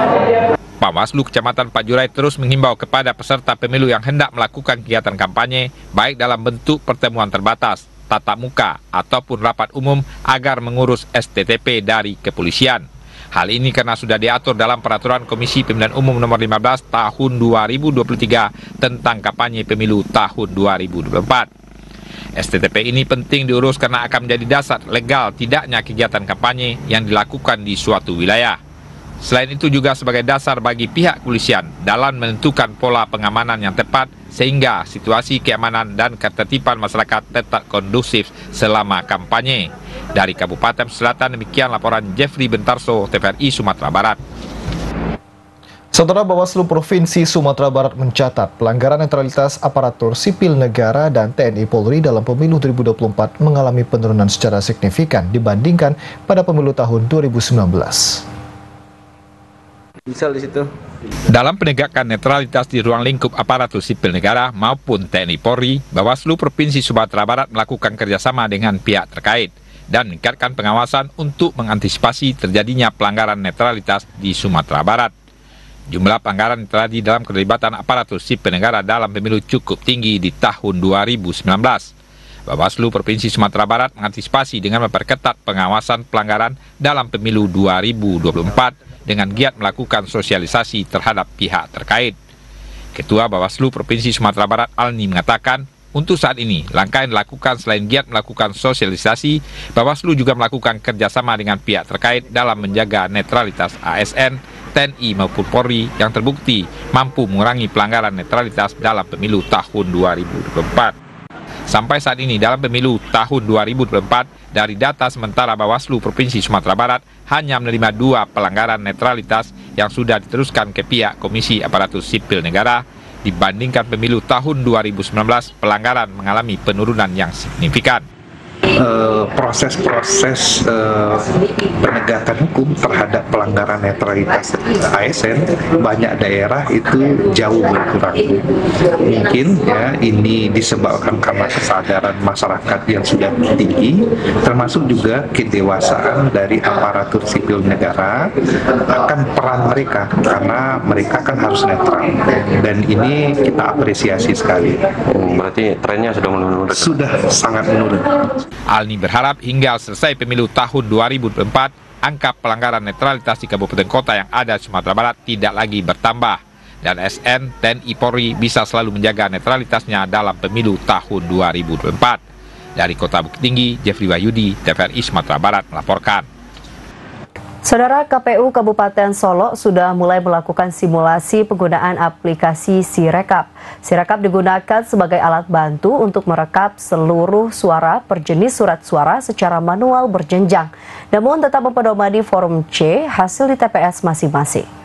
Bawaslu Kecamatan Empat Jurai terus menghimbau kepada peserta pemilu yang hendak melakukan kegiatan kampanye, baik dalam bentuk pertemuan terbatas, tatap muka, ataupun rapat umum agar mengurus STTP dari kepolisian. Hal ini karena sudah diatur dalam Peraturan Komisi Pemilihan Umum Nomor 15 Tahun 2023 tentang kampanye pemilu tahun 2024. STTP ini penting diurus karena akan menjadi dasar legal tidaknya kegiatan kampanye yang dilakukan di suatu wilayah. Selain itu juga sebagai dasar bagi pihak kepolisian dalam menentukan pola pengamanan yang tepat sehingga situasi keamanan dan ketertiban masyarakat tetap kondusif selama kampanye. Dari Kabupaten Selatan, demikian laporan Jeffrey Bentarso, TVRI Sumatera Barat. Saudara, Bawaslu Provinsi Sumatera Barat mencatat pelanggaran netralitas aparatur sipil negara dan TNI Polri dalam pemilu 2024 mengalami penurunan secara signifikan dibandingkan pada pemilu tahun 2019. Misal di situ. Dalam penegakan netralitas di ruang lingkup aparatur sipil negara maupun TNI Polri, Bawaslu Provinsi Sumatera Barat melakukan kerjasama dengan pihak terkait dan meningkatkan pengawasan untuk mengantisipasi terjadinya pelanggaran netralitas di Sumatera Barat. Jumlah pelanggaran yang terjadi dalam keterlibatan aparatur sipil negara dalam pemilu cukup tinggi di tahun 2019. Bawaslu Provinsi Sumatera Barat mengantisipasi dengan memperketat pengawasan pelanggaran dalam pemilu 2024 dengan giat melakukan sosialisasi terhadap pihak terkait. Ketua Bawaslu Provinsi Sumatera Barat Alni mengatakan, untuk saat ini, langkah yang dilakukan selain giat melakukan sosialisasi, Bawaslu juga melakukan kerjasama dengan pihak terkait dalam menjaga netralitas ASN, TNI maupun Polri yang terbukti mampu mengurangi pelanggaran netralitas dalam pemilu tahun 2024. Sampai saat ini dalam pemilu tahun 2024, dari data sementara Bawaslu Provinsi Sumatera Barat hanya menerima 2 pelanggaran netralitas yang sudah diteruskan ke pihak Komisi Aparatur Sipil Negara. Dibandingkan pemilu tahun 2019, pelanggaran mengalami penurunan yang signifikan. Proses-proses penegakan hukum terhadap pelanggaran netralitas ASN banyak daerah itu jauh berkurang. Mungkin ya ini disebabkan karena kesadaran masyarakat yang sudah tinggi, termasuk juga kedewasaan dari aparatur sipil negara akan peran mereka, karena mereka kan harus netral, dan ini kita apresiasi sekali. Berarti trennya sudah menurun? Sudah sangat menurun. Alni berharap hingga selesai pemilu tahun 2024, angka pelanggaran netralitas di kabupaten kota yang ada di Sumatera Barat tidak lagi bertambah, dan SN, TNI Polri bisa selalu menjaga netralitasnya dalam pemilu tahun 2024. Dari Kota Bukit Tinggi, Jeffrey Wahyudi, TVRI Sumatera Barat melaporkan. Saudara, KPU Kabupaten Solok sudah mulai melakukan simulasi penggunaan aplikasi Sirekap. Sirekap digunakan sebagai alat bantu untuk merekap seluruh suara per jenis surat suara secara manual berjenjang, namun tetap mempedomani form C hasil di TPS masing-masing.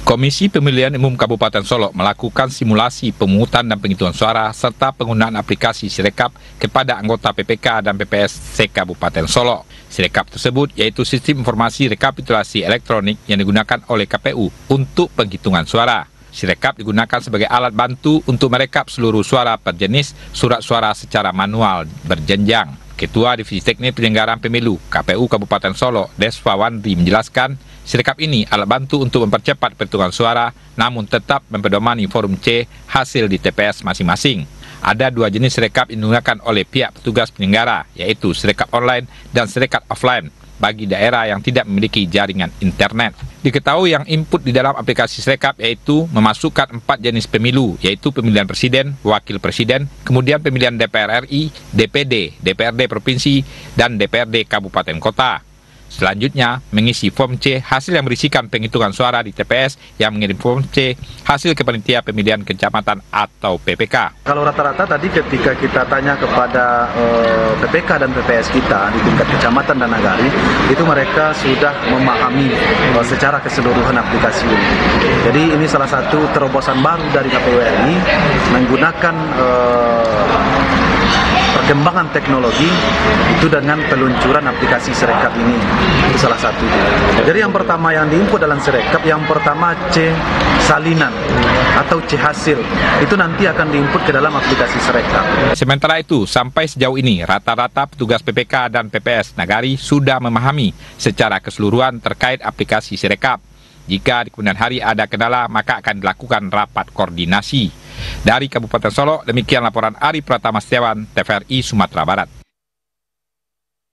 Komisi Pemilihan Umum Kabupaten Solok melakukan simulasi pemungutan dan penghitungan suara serta penggunaan aplikasi Sirekap kepada anggota PPK dan PPS se-Kabupaten Solok. Sirekap tersebut yaitu sistem informasi rekapitulasi elektronik yang digunakan oleh KPU untuk penghitungan suara. Sirekap digunakan sebagai alat bantu untuk merekap seluruh suara per jenis surat suara secara manual berjenjang. Ketua Divisi Teknik Penyelenggaraan Pemilu KPU Kabupaten Solok, Desva Wandri menjelaskan, Sirekap ini alat bantu untuk mempercepat perhitungan suara, namun tetap mempedomani forum C hasil di TPS masing-masing. Ada dua jenis Sirekap yang digunakan oleh pihak petugas penyelenggara, yaitu Sirekap online dan Sirekap offline bagi daerah yang tidak memiliki jaringan internet. Diketahui yang input di dalam aplikasi Sirekap yaitu memasukkan 4 jenis pemilu, yaitu pemilihan presiden, wakil presiden, kemudian pemilihan DPR RI, DPD, DPRD provinsi, dan DPRD kabupaten kota. Selanjutnya, mengisi form C hasil yang berisikan penghitungan suara di TPS yang mengirim form C hasil ke panitia pemilihan kecamatan atau PPK. Kalau rata-rata tadi ketika kita tanya kepada PPK dan PPS kita di tingkat kecamatan dan nagari, itu mereka sudah memahami secara keseluruhan aplikasi ini. Jadi ini salah satu terobosan baru dari KPU RI menggunakan perkembangan teknologi itu dengan peluncuran aplikasi Sirekap ini. Itu salah satu. Jadi yang pertama yang diinput dalam Sirekap, yang pertama C salinan atau C hasil. Itu nanti akan diinput ke dalam aplikasi Sirekap. Sementara itu, sampai sejauh ini rata-rata petugas PPK dan PPS Nagari sudah memahami secara keseluruhan terkait aplikasi Sirekap. Jika di kemudian hari ada kendala, maka akan dilakukan rapat koordinasi. Dari Kabupaten Solok, demikian laporan Ari Pratama Setiawan, TVRI Sumatera Barat.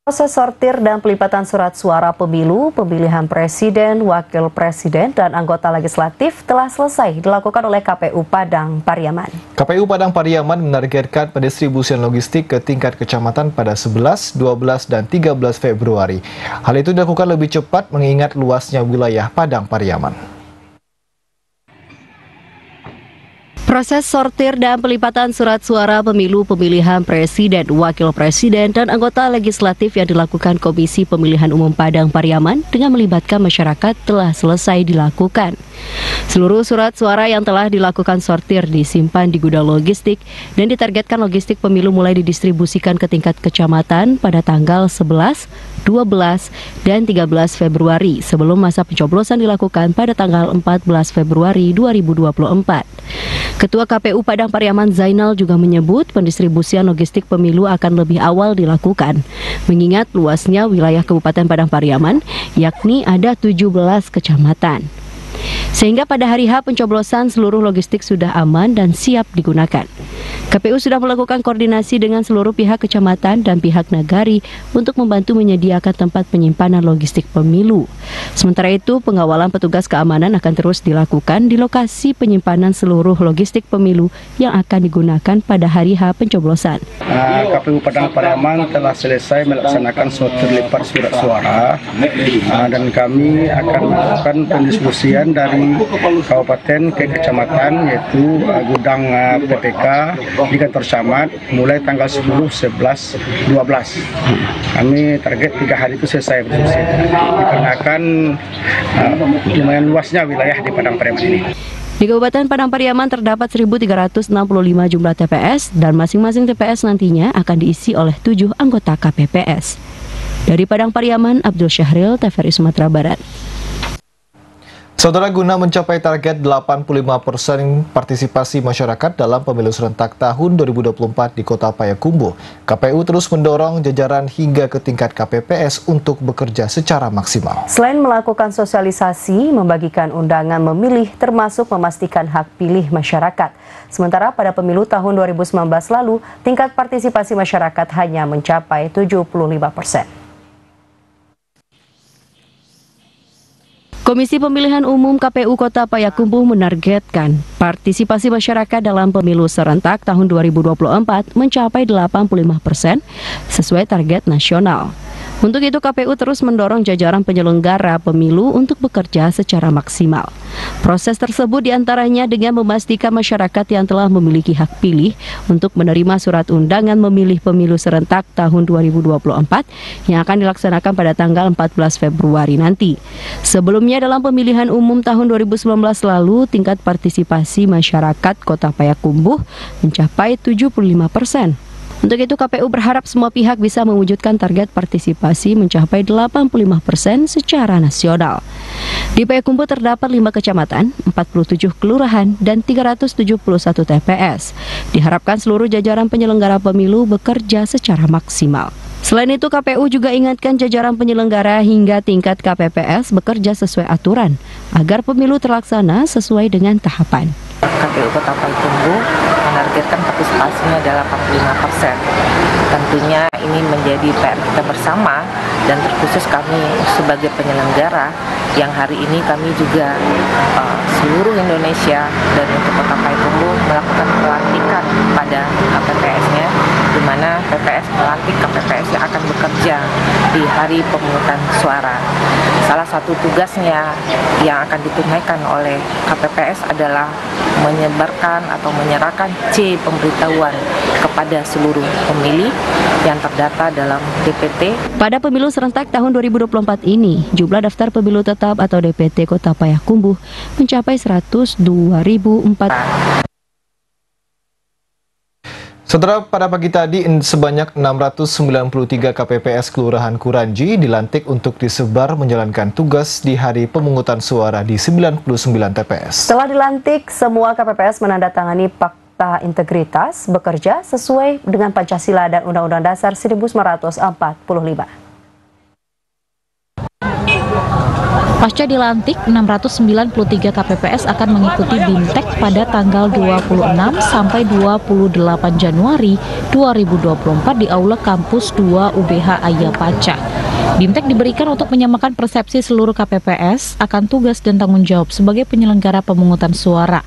Proses sortir dan pelipatan surat suara pemilu, pemilihan presiden, wakil presiden, dan anggota legislatif telah selesai dilakukan oleh KPU Padang Pariaman. KPU Padang Pariaman menargetkan pendistribusian logistik ke tingkat kecamatan pada 11, 12, dan 13 Februari. Hal itu dilakukan lebih cepat mengingat luasnya wilayah Padang Pariaman. Proses sortir dan pelipatan surat suara pemilu, pemilihan presiden, wakil presiden, dan anggota legislatif yang dilakukan Komisi Pemilihan Umum Padang Pariaman dengan melibatkan masyarakat telah selesai dilakukan. Seluruh surat suara yang telah dilakukan sortir disimpan di gudang logistik dan ditargetkan logistik pemilu mulai didistribusikan ke tingkat kecamatan pada tanggal 11, 12, dan 13 Februari sebelum masa pencoblosan dilakukan pada tanggal 14 Februari 2024. Ketua KPU Padang Pariaman Zainal juga menyebut pendistribusian logistik pemilu akan lebih awal dilakukan, mengingat luasnya wilayah Kabupaten Padang Pariaman, yakni ada 17 kecamatan. Sehingga pada hari H pencoblosan seluruh logistik sudah aman dan siap digunakan. KPU sudah melakukan koordinasi dengan seluruh pihak kecamatan dan pihak nagari untuk membantu menyediakan tempat penyimpanan logistik pemilu. Sementara itu, pengawalan petugas keamanan akan terus dilakukan di lokasi penyimpanan seluruh logistik pemilu yang akan digunakan pada hari H pencoblosan. KPU Padang Pariaman telah selesai melaksanakan sortir lipat surat suara dan kami akan melakukan pendistribusian dari kabupaten ke kecamatan, yaitu gudang PPK di kantor camat mulai tanggal 10, 11, 12. Kami target 3 hari itu selesai berdistribusi. Dikarenakan lumayan luasnya wilayah di Padang Pariaman ini. Di Kabupaten Padang Pariaman terdapat 1.365 jumlah TPS dan masing-masing TPS nantinya akan diisi oleh 7 anggota KPPS. Dari Padang Pariaman, Abdul Syahril, TVRI Sumatera Barat. Saudara, guna mencapai target 85% partisipasi masyarakat dalam pemilu serentak tahun 2024 di Kota Payakumbuh, KPU terus mendorong jajaran hingga ke tingkat KPPS untuk bekerja secara maksimal. Selain melakukan sosialisasi, membagikan undangan memilih termasuk memastikan hak pilih masyarakat. Sementara pada pemilu tahun 2019 lalu, tingkat partisipasi masyarakat hanya mencapai 75%. Komisi Pemilihan Umum KPU Kota Payakumbuh menargetkan partisipasi masyarakat dalam pemilu serentak tahun 2024 mencapai 85% sesuai target nasional. Untuk itu KPU terus mendorong jajaran penyelenggara pemilu untuk bekerja secara maksimal. Proses tersebut diantaranya dengan memastikan masyarakat yang telah memiliki hak pilih untuk menerima surat undangan memilih pemilu serentak tahun 2024 yang akan dilaksanakan pada tanggal 14 Februari nanti. Sebelumnya dalam pemilihan umum tahun 2019 lalu, tingkat partisipasi masyarakat Kota Payakumbuh mencapai 75%. Untuk itu KPU berharap semua pihak bisa mewujudkan target partisipasi mencapai 85% secara nasional. Di Payakumbuh terdapat 5 kecamatan, 47 kelurahan, dan 371 TPS. Diharapkan seluruh jajaran penyelenggara pemilu bekerja secara maksimal. Selain itu, KPU juga ingatkan jajaran penyelenggara hingga tingkat KPPS bekerja sesuai aturan agar pemilu terlaksana sesuai dengan tahapan. KPU Kota Payakumbuh menargetkan partisipasinya adalah 85%. Tentunya ini menjadi PR kita bersama dan terkhusus kami sebagai penyelenggara yang hari ini kami juga seluruh Indonesia dan untuk Kota Payakumbuh melakukan pelantikan pada KPPS-nya, di mana PPS melantik KPPS yang akan bekerja di hari pemungutan suara. Salah satu tugasnya yang akan ditunaikan oleh KPPS adalah menyebarkan atau menyerahkan C pemberitahuan kepada seluruh pemilih yang terdata dalam DPT. Pada pemilu serentak tahun 2024 ini, jumlah daftar pemilu tetap atau DPT Kota Payakumbuh mencapai 102.004. Saudara, pada pagi tadi sebanyak 693 KPPS Kelurahan Kuranji dilantik untuk disebar menjalankan tugas di hari pemungutan suara di 99 TPS. Setelah dilantik, semua KPPS menandatangani Fakta Integritas bekerja sesuai dengan Pancasila dan Undang-Undang Dasar 1945. Pasca dilantik, 693 KPPS akan mengikuti BIMTEK pada tanggal 26 sampai 28 Januari 2024 di Aula Kampus 2 UBH Ayapaca. BIMTEK diberikan untuk menyamakan persepsi seluruh KPPS akan tugas dan tanggung jawab sebagai penyelenggara pemungutan suara.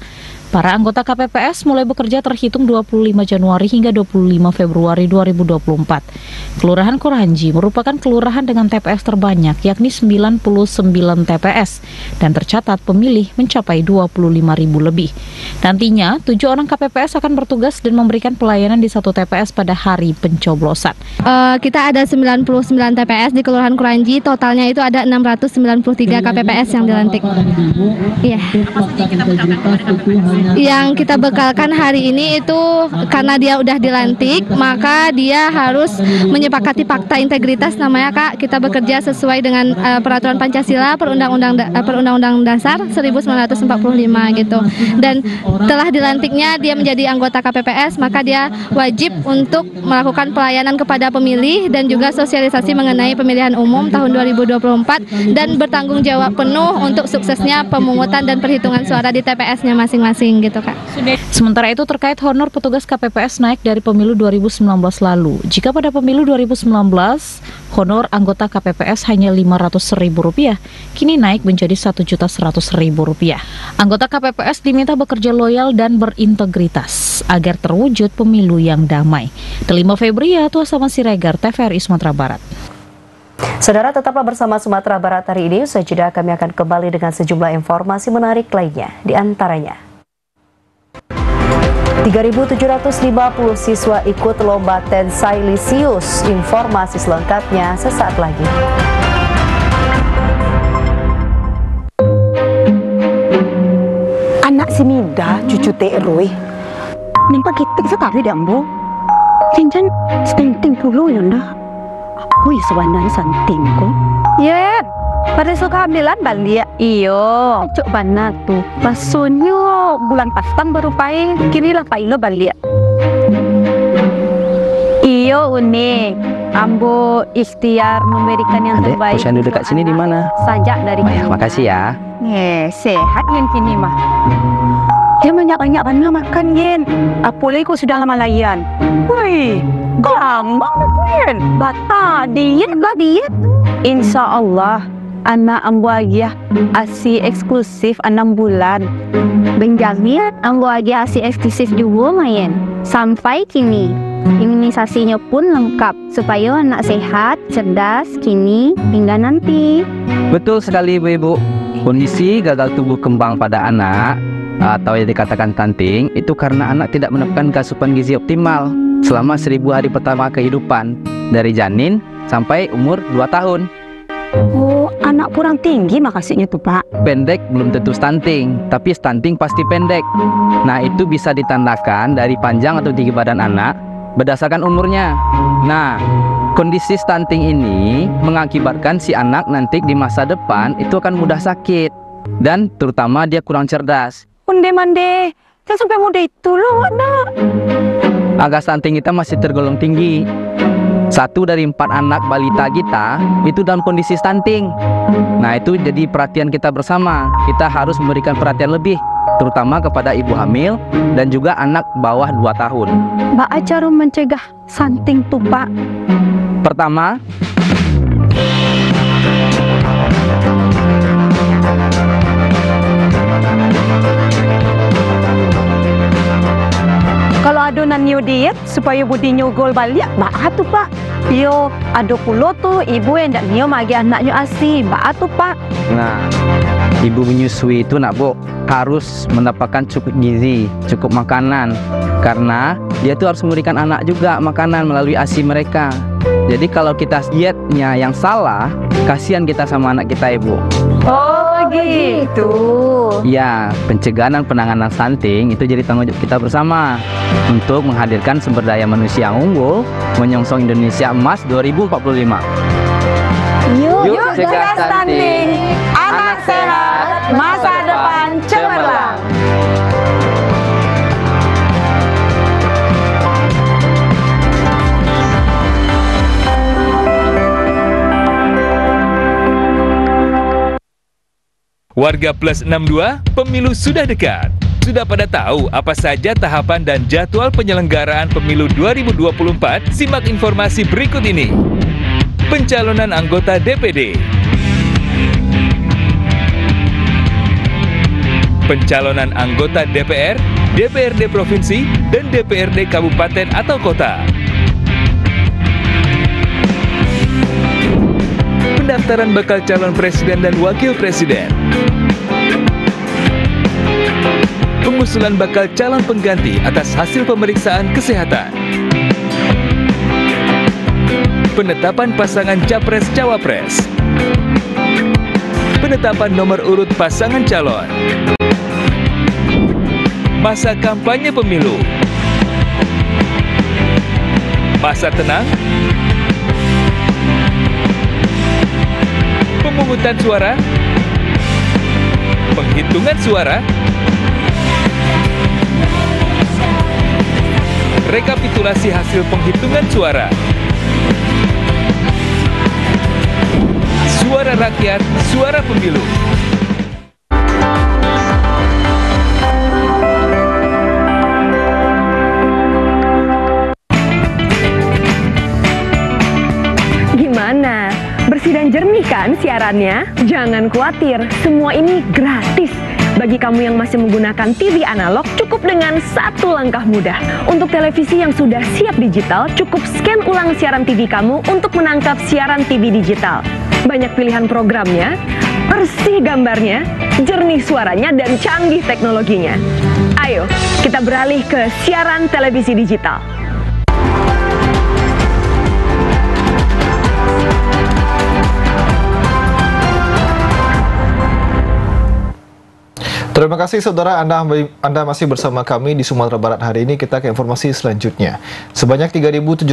Para anggota KPPS mulai bekerja terhitung 25 Januari hingga 25 Februari 2024. Kelurahan Kuranji merupakan kelurahan dengan TPS terbanyak, yakni 99 TPS, dan tercatat pemilih mencapai 25.000 lebih. Nantinya, 7 orang KPPS akan bertugas dan memberikan pelayanan di satu TPS pada hari pencoblosan. Kita ada 99 TPS di Kelurahan Kuranji, totalnya itu ada 693 KPPS yang dilantik. Iya. Yang kita bekalkan hari ini itu karena dia udah dilantik, maka dia harus menyepakati fakta integritas namanya, Kak. Kita bekerja sesuai dengan peraturan Pancasila, Perundang-Undang Dasar 1945 gitu. Dan telah dilantiknya dia menjadi anggota KPPS, maka dia wajib untuk melakukan pelayanan kepada pemilih dan juga sosialisasi mengenai pemilihan umum tahun 2024 dan bertanggung jawab penuh untuk suksesnya pemungutan dan perhitungan suara di TPS-nya masing-masing gitu, Kak. Sementara itu terkait honor petugas KPPS naik dari pemilu 2019 lalu. Jika pada pemilu 2019 honor anggota KPPS hanya Rp500.000, kini naik menjadi Rp1.100.000. Anggota KPPS diminta bekerja loyal dan berintegritas agar terwujud pemilu yang damai. Delima Febria, Tuasama Siregar, TVRI Sumatera Barat. Saudara, tetaplah bersama Sumatera Barat hari ini. Usai jeda kami akan kembali dengan sejumlah informasi menarik lainnya. Di antaranya, 3.750 siswa ikut lomba Tensai Lisius. Informasi selengkapnya sesaat lagi. Anak si Mida, cucu Tek Roy, nampak kitik sekali dia, Ambo. Cincin stinting dulu ya, ndak? Wih, sebenarnya santing kok. Ya, pada suka ambilan balik. Iyo, cok bana tuh. Pasunyo bulan pastan baru paing, kini lah paing lo balik. Iyo, unik. Ambo ikhtiar memberikan yang terbaik. Posyandu dekat sini di mana? Sajak dari ya, makasih ya. Sehat yang kini mah. Dia banyak-banyak mana makan yen. Apalagi kau sudah lama layan. Wih, gampang makan. Bata diet lah diet. Insya Allah anak ambo lagi ASI eksklusif 6 bulan. Benjamin ambo lagi ASI eksklusif juga main. Sampai kini imunisasinya pun lengkap supaya anak sehat, cerdas kini hingga nanti. Betul sekali Ibu. Kondisi gagal tumbuh kembang pada anak atau yang dikatakan stunting itu karena anak tidak mendapatkan asupan gizi optimal selama 1000 hari pertama kehidupan dari janin sampai umur 2 tahun. Oh, anak kurang tinggi makasihnya tuh Pak. Pendek belum tentu stunting, tapi stunting pasti pendek. Nah, itu bisa ditandakan dari panjang atau tinggi badan anak berdasarkan umurnya. Nah, kondisi stunting ini mengakibatkan si anak nanti di masa depan itu akan mudah sakit dan terutama dia kurang cerdas. Mande, jangan sampai muda itu loh anak. Angka stunting kita masih tergolong tinggi. 1 dari 4 anak balita kita itu dalam kondisi stunting. Nah, itu jadi perhatian kita bersama. Kita harus memberikan perhatian lebih, terutama kepada ibu hamil dan juga anak bawah 2 tahun. Mbak, cara mencegah stunting tuh Pak? Pertama, kalau adonan new diet supaya budinya gol balik, mbak tuh Pak. Yo, ada pula tuh ibu yang ndak nio magi anaknya ASI, mbak tuh Pak. nah, ibu menyusui itu nak Bu harus mendapatkan cukup gizi, cukup makanan, karena dia tuh harus memberikan anak juga makanan melalui ASI mereka. Jadi kalau kita dietnya yang salah, kasihan kita sama anak kita Ibu. Oh gitu. Ya, pencegahan dan penanganan stunting itu jadi tanggung jawab kita bersama untuk menghadirkan sumber daya manusia yang unggul menyongsong Indonesia Emas 2045. Yuk cegah stunting, anak sehat, masa depan cemerlang. Warga Plus 62, pemilu sudah dekat. Sudah pada tahu apa saja tahapan dan jadwal penyelenggaraan pemilu 2024? Simak informasi berikut ini. Pencalonan anggota DPD. Pencalonan anggota DPR, DPRD Provinsi, dan DPRD Kabupaten atau Kota. Pendaftaran bakal calon presiden dan wakil presiden. Pengusulan bakal calon pengganti atas hasil pemeriksaan kesehatan. Penetapan pasangan capres-cawapres. Penetapan nomor urut pasangan calon. Masa kampanye pemilu. Masa tenang. Pemungutan suara, penghitungan suara, rekapitulasi hasil penghitungan suara, suara rakyat, suara pemilu. Gimana? Bersih dan jernih kan siarannya? Jangan khawatir, semua ini gratis. Bagi kamu yang masih menggunakan TV analog, cukup dengan satu langkah mudah. Untuk televisi yang sudah siap digital, cukup scan ulang siaran TV kamu untuk menangkap siaran TV digital. Banyak pilihan programnya, bersih gambarnya, jernih suaranya, dan canggih teknologinya. Ayo, kita beralih ke siaran televisi digital. Terima kasih saudara, Anda masih bersama kami di Sumatera Barat hari ini. Kita ke informasi selanjutnya. Sebanyak 3.750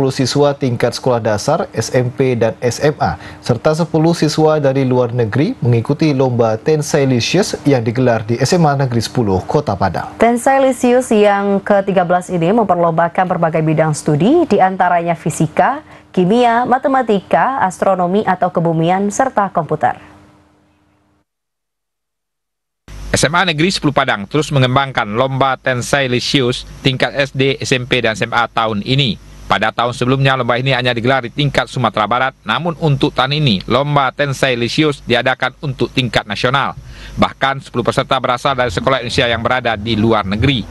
siswa tingkat sekolah dasar, SMP dan SMA, serta 10 siswa dari luar negeri mengikuti lomba Tensailicious yang digelar di SMA Negeri 10 Kota Padang. Tensailicious yang ke-13 ini memperlombakan berbagai bidang studi, diantaranya fisika, kimia, matematika, astronomi atau kebumian, serta komputer. SMA Negeri 10 Padang terus mengembangkan lomba Tensailicious tingkat SD, SMP, dan SMA tahun ini. Pada tahun sebelumnya, lomba ini hanya digelar di tingkat Sumatera Barat, namun untuk tahun ini, lomba Tensai Lisius diadakan untuk tingkat nasional. Bahkan 10 peserta berasal dari sekolah Indonesia yang berada di luar negeri.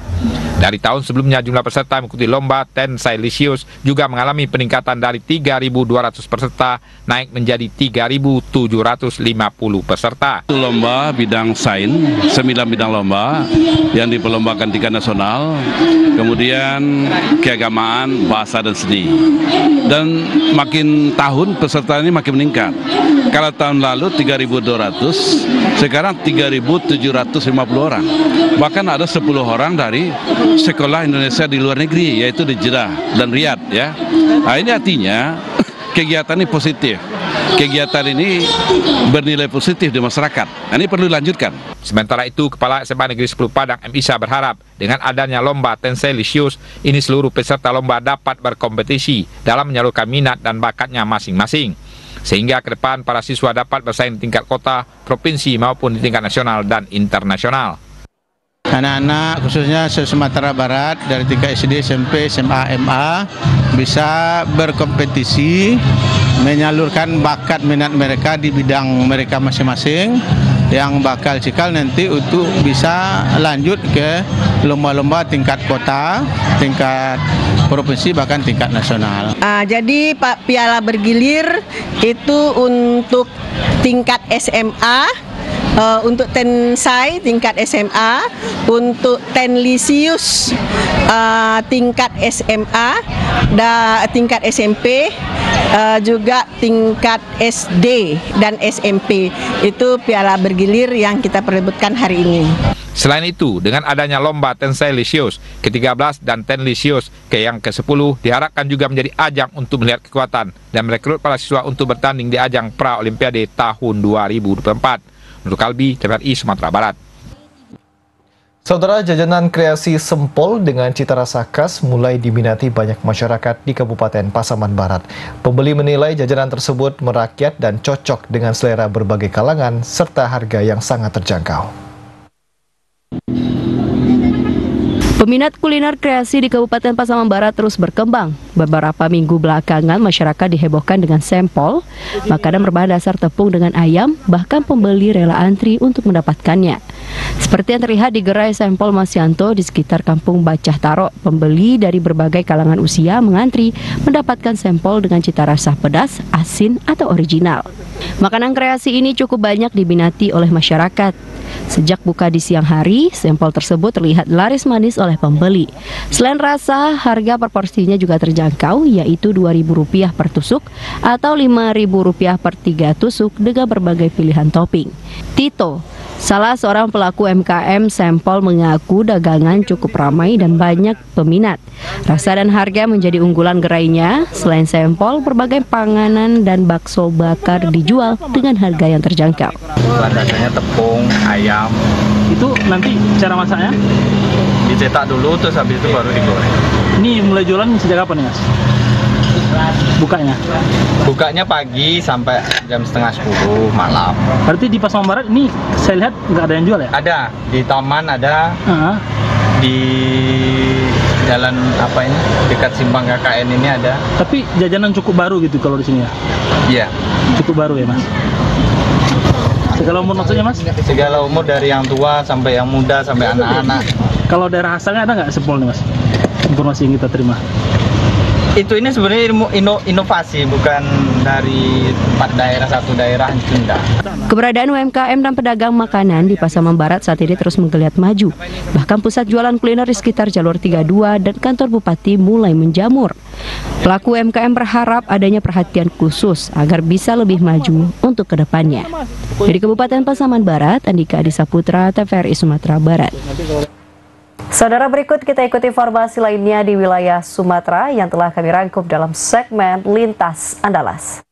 Dari tahun sebelumnya, jumlah peserta mengikuti lomba Tensai Lisius juga mengalami peningkatan dari 3.200 peserta naik menjadi 3.750 peserta. Lomba bidang sains, 9 bidang lomba yang diperlombakan tingkat nasional, kemudian keagamaan, bahasa dan seni. Dan makin tahun peserta ini makin meningkat. Kalau tahun lalu 3.200, sekarang 3.750 orang. Bahkan ada 10 orang dari sekolah Indonesia di luar negeri, yaitu di Jeddah dan Riyadh, ya. Nah, ini artinya kegiatan ini positif. Kegiatan ini bernilai positif di masyarakat. Nah, ini perlu dilanjutkan. Sementara itu, Kepala SMA Negeri 10 Padang M. Isa berharap dengan adanya lomba Tensai Lisius ini seluruh peserta lomba dapat berkompetisi dalam menyalurkan minat dan bakatnya masing-masing. Sehingga ke depan para siswa dapat bersaing di tingkat kota, provinsi maupun di tingkat nasional dan internasional. Anak-anak khususnya Sumatera Barat dari tingkat SD, SMP, SMA, MA bisa berkompetisi menyalurkan bakat minat mereka di bidang mereka masing-masing yang bakal cikal nanti untuk bisa lanjut ke lomba-lomba tingkat kota, tingkat provinsi, bahkan tingkat nasional. Jadi Pak, piala bergilir itu untuk tingkat SMA, untuk Tensai tingkat SMA, untuk Tenlisius tingkat SMA, tingkat SMP, juga tingkat SD dan SMP. Itu piala bergilir yang kita perebutkan hari ini. Selain itu, dengan adanya lomba Tensai Lisius ke-13 dan Tenlisius yang ke-10 diharapkan juga menjadi ajang untuk melihat kekuatan dan merekrut para siswa untuk bertanding di ajang Pra-Olimpiade tahun 2024. Nur Kalbi, TVRI Sumatera Barat. Saudara, jajanan kreasi Sempol dengan cita rasa khas mulai diminati banyak masyarakat di Kabupaten Pasaman Barat. Pembeli menilai jajanan tersebut merakyat dan cocok dengan selera berbagai kalangan serta harga yang sangat terjangkau. Peminat kuliner kreasi di Kabupaten Pasaman Barat terus berkembang. Beberapa minggu belakangan masyarakat dihebohkan dengan sempol, makanan berbahan dasar tepung dengan ayam, bahkan pembeli rela antri untuk mendapatkannya. Seperti yang terlihat di gerai sempol Masyanto di sekitar Kampung Bacah Taro, pembeli dari berbagai kalangan usia mengantri mendapatkan sempol dengan cita rasa pedas, asin, atau original. Makanan kreasi ini cukup banyak diminati oleh masyarakat. Sejak buka di siang hari, sempol tersebut terlihat laris manis oleh pembeli. Selain rasa, harga per porsinya juga terjangkau, yaitu Rp2.000 per tusuk atau Rp5.000 per 3 tusuk dengan berbagai pilihan topping. Tito, salah seorang pelaku UMKM sempol, mengaku dagangan cukup ramai dan banyak peminat. Rasa dan harga menjadi unggulan gerainya. Selain sempol, berbagai panganan dan bakso bakar dijual dengan harga yang terjangkau. Bahan dasarnya tepung, ayam. Itu nanti cara masaknya? Dicetak dulu, terus habis itu baru digoreng. Ini mulai jualan sejak kapan nih, Mas? Bukanya? Bukanya pagi sampai jam 9:30 malam. Berarti di Pasaman Barat ini saya lihat nggak ada yang jual ya? Ada, di taman ada, di jalan apa ini, dekat Simpang KKN ini ada. Tapi jajanan cukup baru gitu kalau di sini ya? Iya. Cukup baru ya, Mas? Segala umur maksudnya, Mas? Segala umur, dari yang tua sampai yang muda sampai anak-anak. Kalau daerah asalnya ada nggak sempol nih, Mas? Informasi yang kita terima. Itu ini sebenarnya inovasi, bukan dari satu daerah Sunda. Keberadaan UMKM dan pedagang makanan di Pasaman Barat saat ini terus menggeliat maju. Bahkan pusat jualan kuliner di sekitar jalur 32 dan kantor bupati mulai menjamur. Pelaku UMKM berharap adanya perhatian khusus agar bisa lebih maju untuk kedepannya. Dari Kabupaten Pasaman Barat, Andika Adisaputra, TVRI Sumatera Barat. Saudara, berikut kita ikuti informasi lainnya di wilayah Sumatera yang telah kami rangkum dalam segmen Lintas Andalas.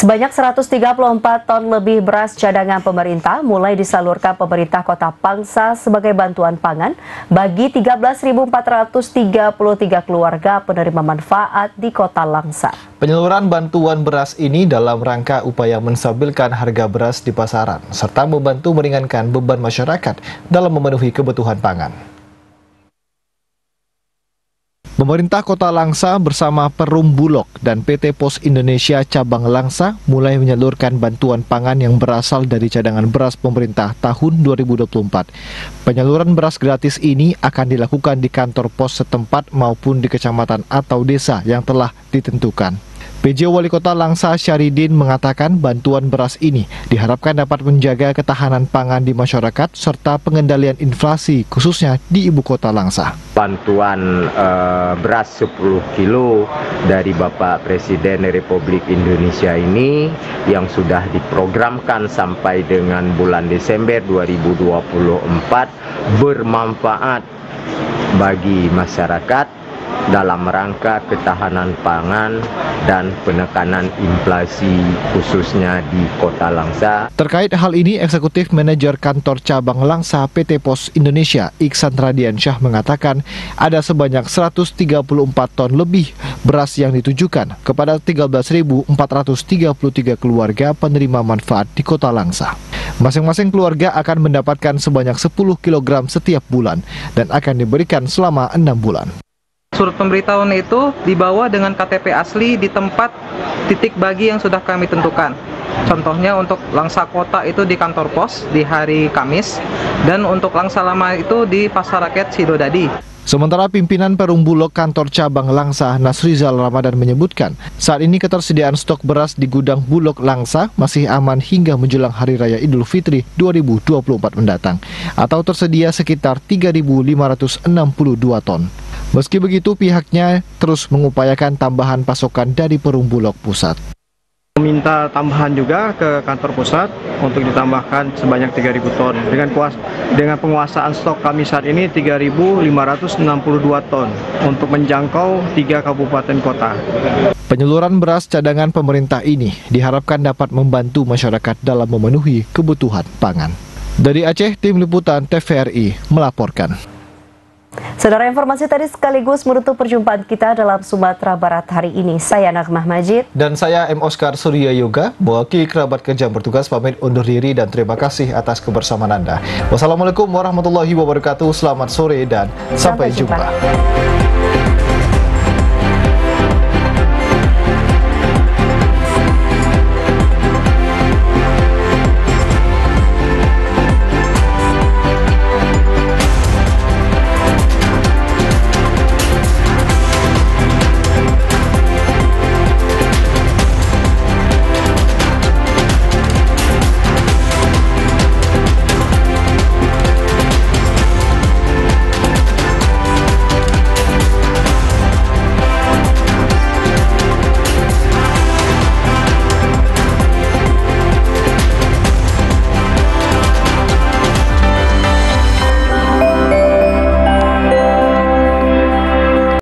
Sebanyak 134 ton lebih beras cadangan pemerintah mulai disalurkan pemerintah Kota Pangsa sebagai bantuan pangan bagi 13.433 keluarga penerima manfaat di Kota Langsa. Penyaluran bantuan beras ini dalam rangka upaya menstabilkan harga beras di pasaran, serta membantu meringankan beban masyarakat dalam memenuhi kebutuhan pangan. Pemerintah Kota Langsa bersama Perum Bulog dan PT Pos Indonesia Cabang Langsa mulai menyalurkan bantuan pangan yang berasal dari cadangan beras pemerintah tahun 2024. Penyaluran beras gratis ini akan dilakukan di kantor pos setempat maupun di kecamatan atau desa yang telah ditentukan. PJ Wali Kota Langsa Syaridin mengatakan bantuan beras ini diharapkan dapat menjaga ketahanan pangan di masyarakat serta pengendalian inflasi khususnya di Ibu Kota Langsa. Bantuan beras 10 kilo dari Bapak Presiden Republik Indonesia ini yang sudah diprogramkan sampai dengan bulan Desember 2024 bermanfaat bagi masyarakat dalam rangka ketahanan pangan dan penekanan inflasi khususnya di Kota Langsa. Terkait hal ini, Eksekutif Manajer Kantor Cabang Langsa PT Pos Indonesia Iksan Radiansyah mengatakan ada sebanyak 134 ton lebih beras yang ditujukan kepada 13.433 keluarga penerima manfaat di Kota Langsa. Masing-masing keluarga akan mendapatkan sebanyak 10 kg setiap bulan dan akan diberikan selama 6 bulan. Surat pemberitahuan itu dibawa dengan KTP asli di tempat titik bagi yang sudah kami tentukan. Contohnya untuk Langsa Kota itu di kantor pos di hari Kamis, dan untuk Langsa Lama itu di Pasar Rakyat Sidodadi. Sementara pimpinan Perum Bulog Kantor Cabang Langsa Nasrizal Ramadan menyebutkan, saat ini ketersediaan stok beras di gudang Bulog Langsa masih aman hingga menjelang Hari Raya Idul Fitri 2024 mendatang, atau tersedia sekitar 3.562 ton. Meski begitu, pihaknya terus mengupayakan tambahan pasokan dari Perum Bulog Pusat. Meminta tambahan juga ke kantor pusat untuk ditambahkan sebanyak 3.000 ton. Dengan penguasaan stok kami saat ini 3.562 ton untuk menjangkau 3 kabupaten kota. Penyaluran beras cadangan pemerintah ini diharapkan dapat membantu masyarakat dalam memenuhi kebutuhan pangan. Dari Aceh, Tim Liputan TVRI melaporkan. Saudara, informasi tadi sekaligus menutup perjumpaan kita dalam Sumatera Barat hari ini. Saya Nagmah Majid. Dan saya M. Oscar Surya Yoga, mewakili kerabat kerja bertugas pamit undur diri dan terima kasih atas kebersamaan Anda. Wassalamualaikum warahmatullahi wabarakatuh, selamat sore dan sampai jumpa.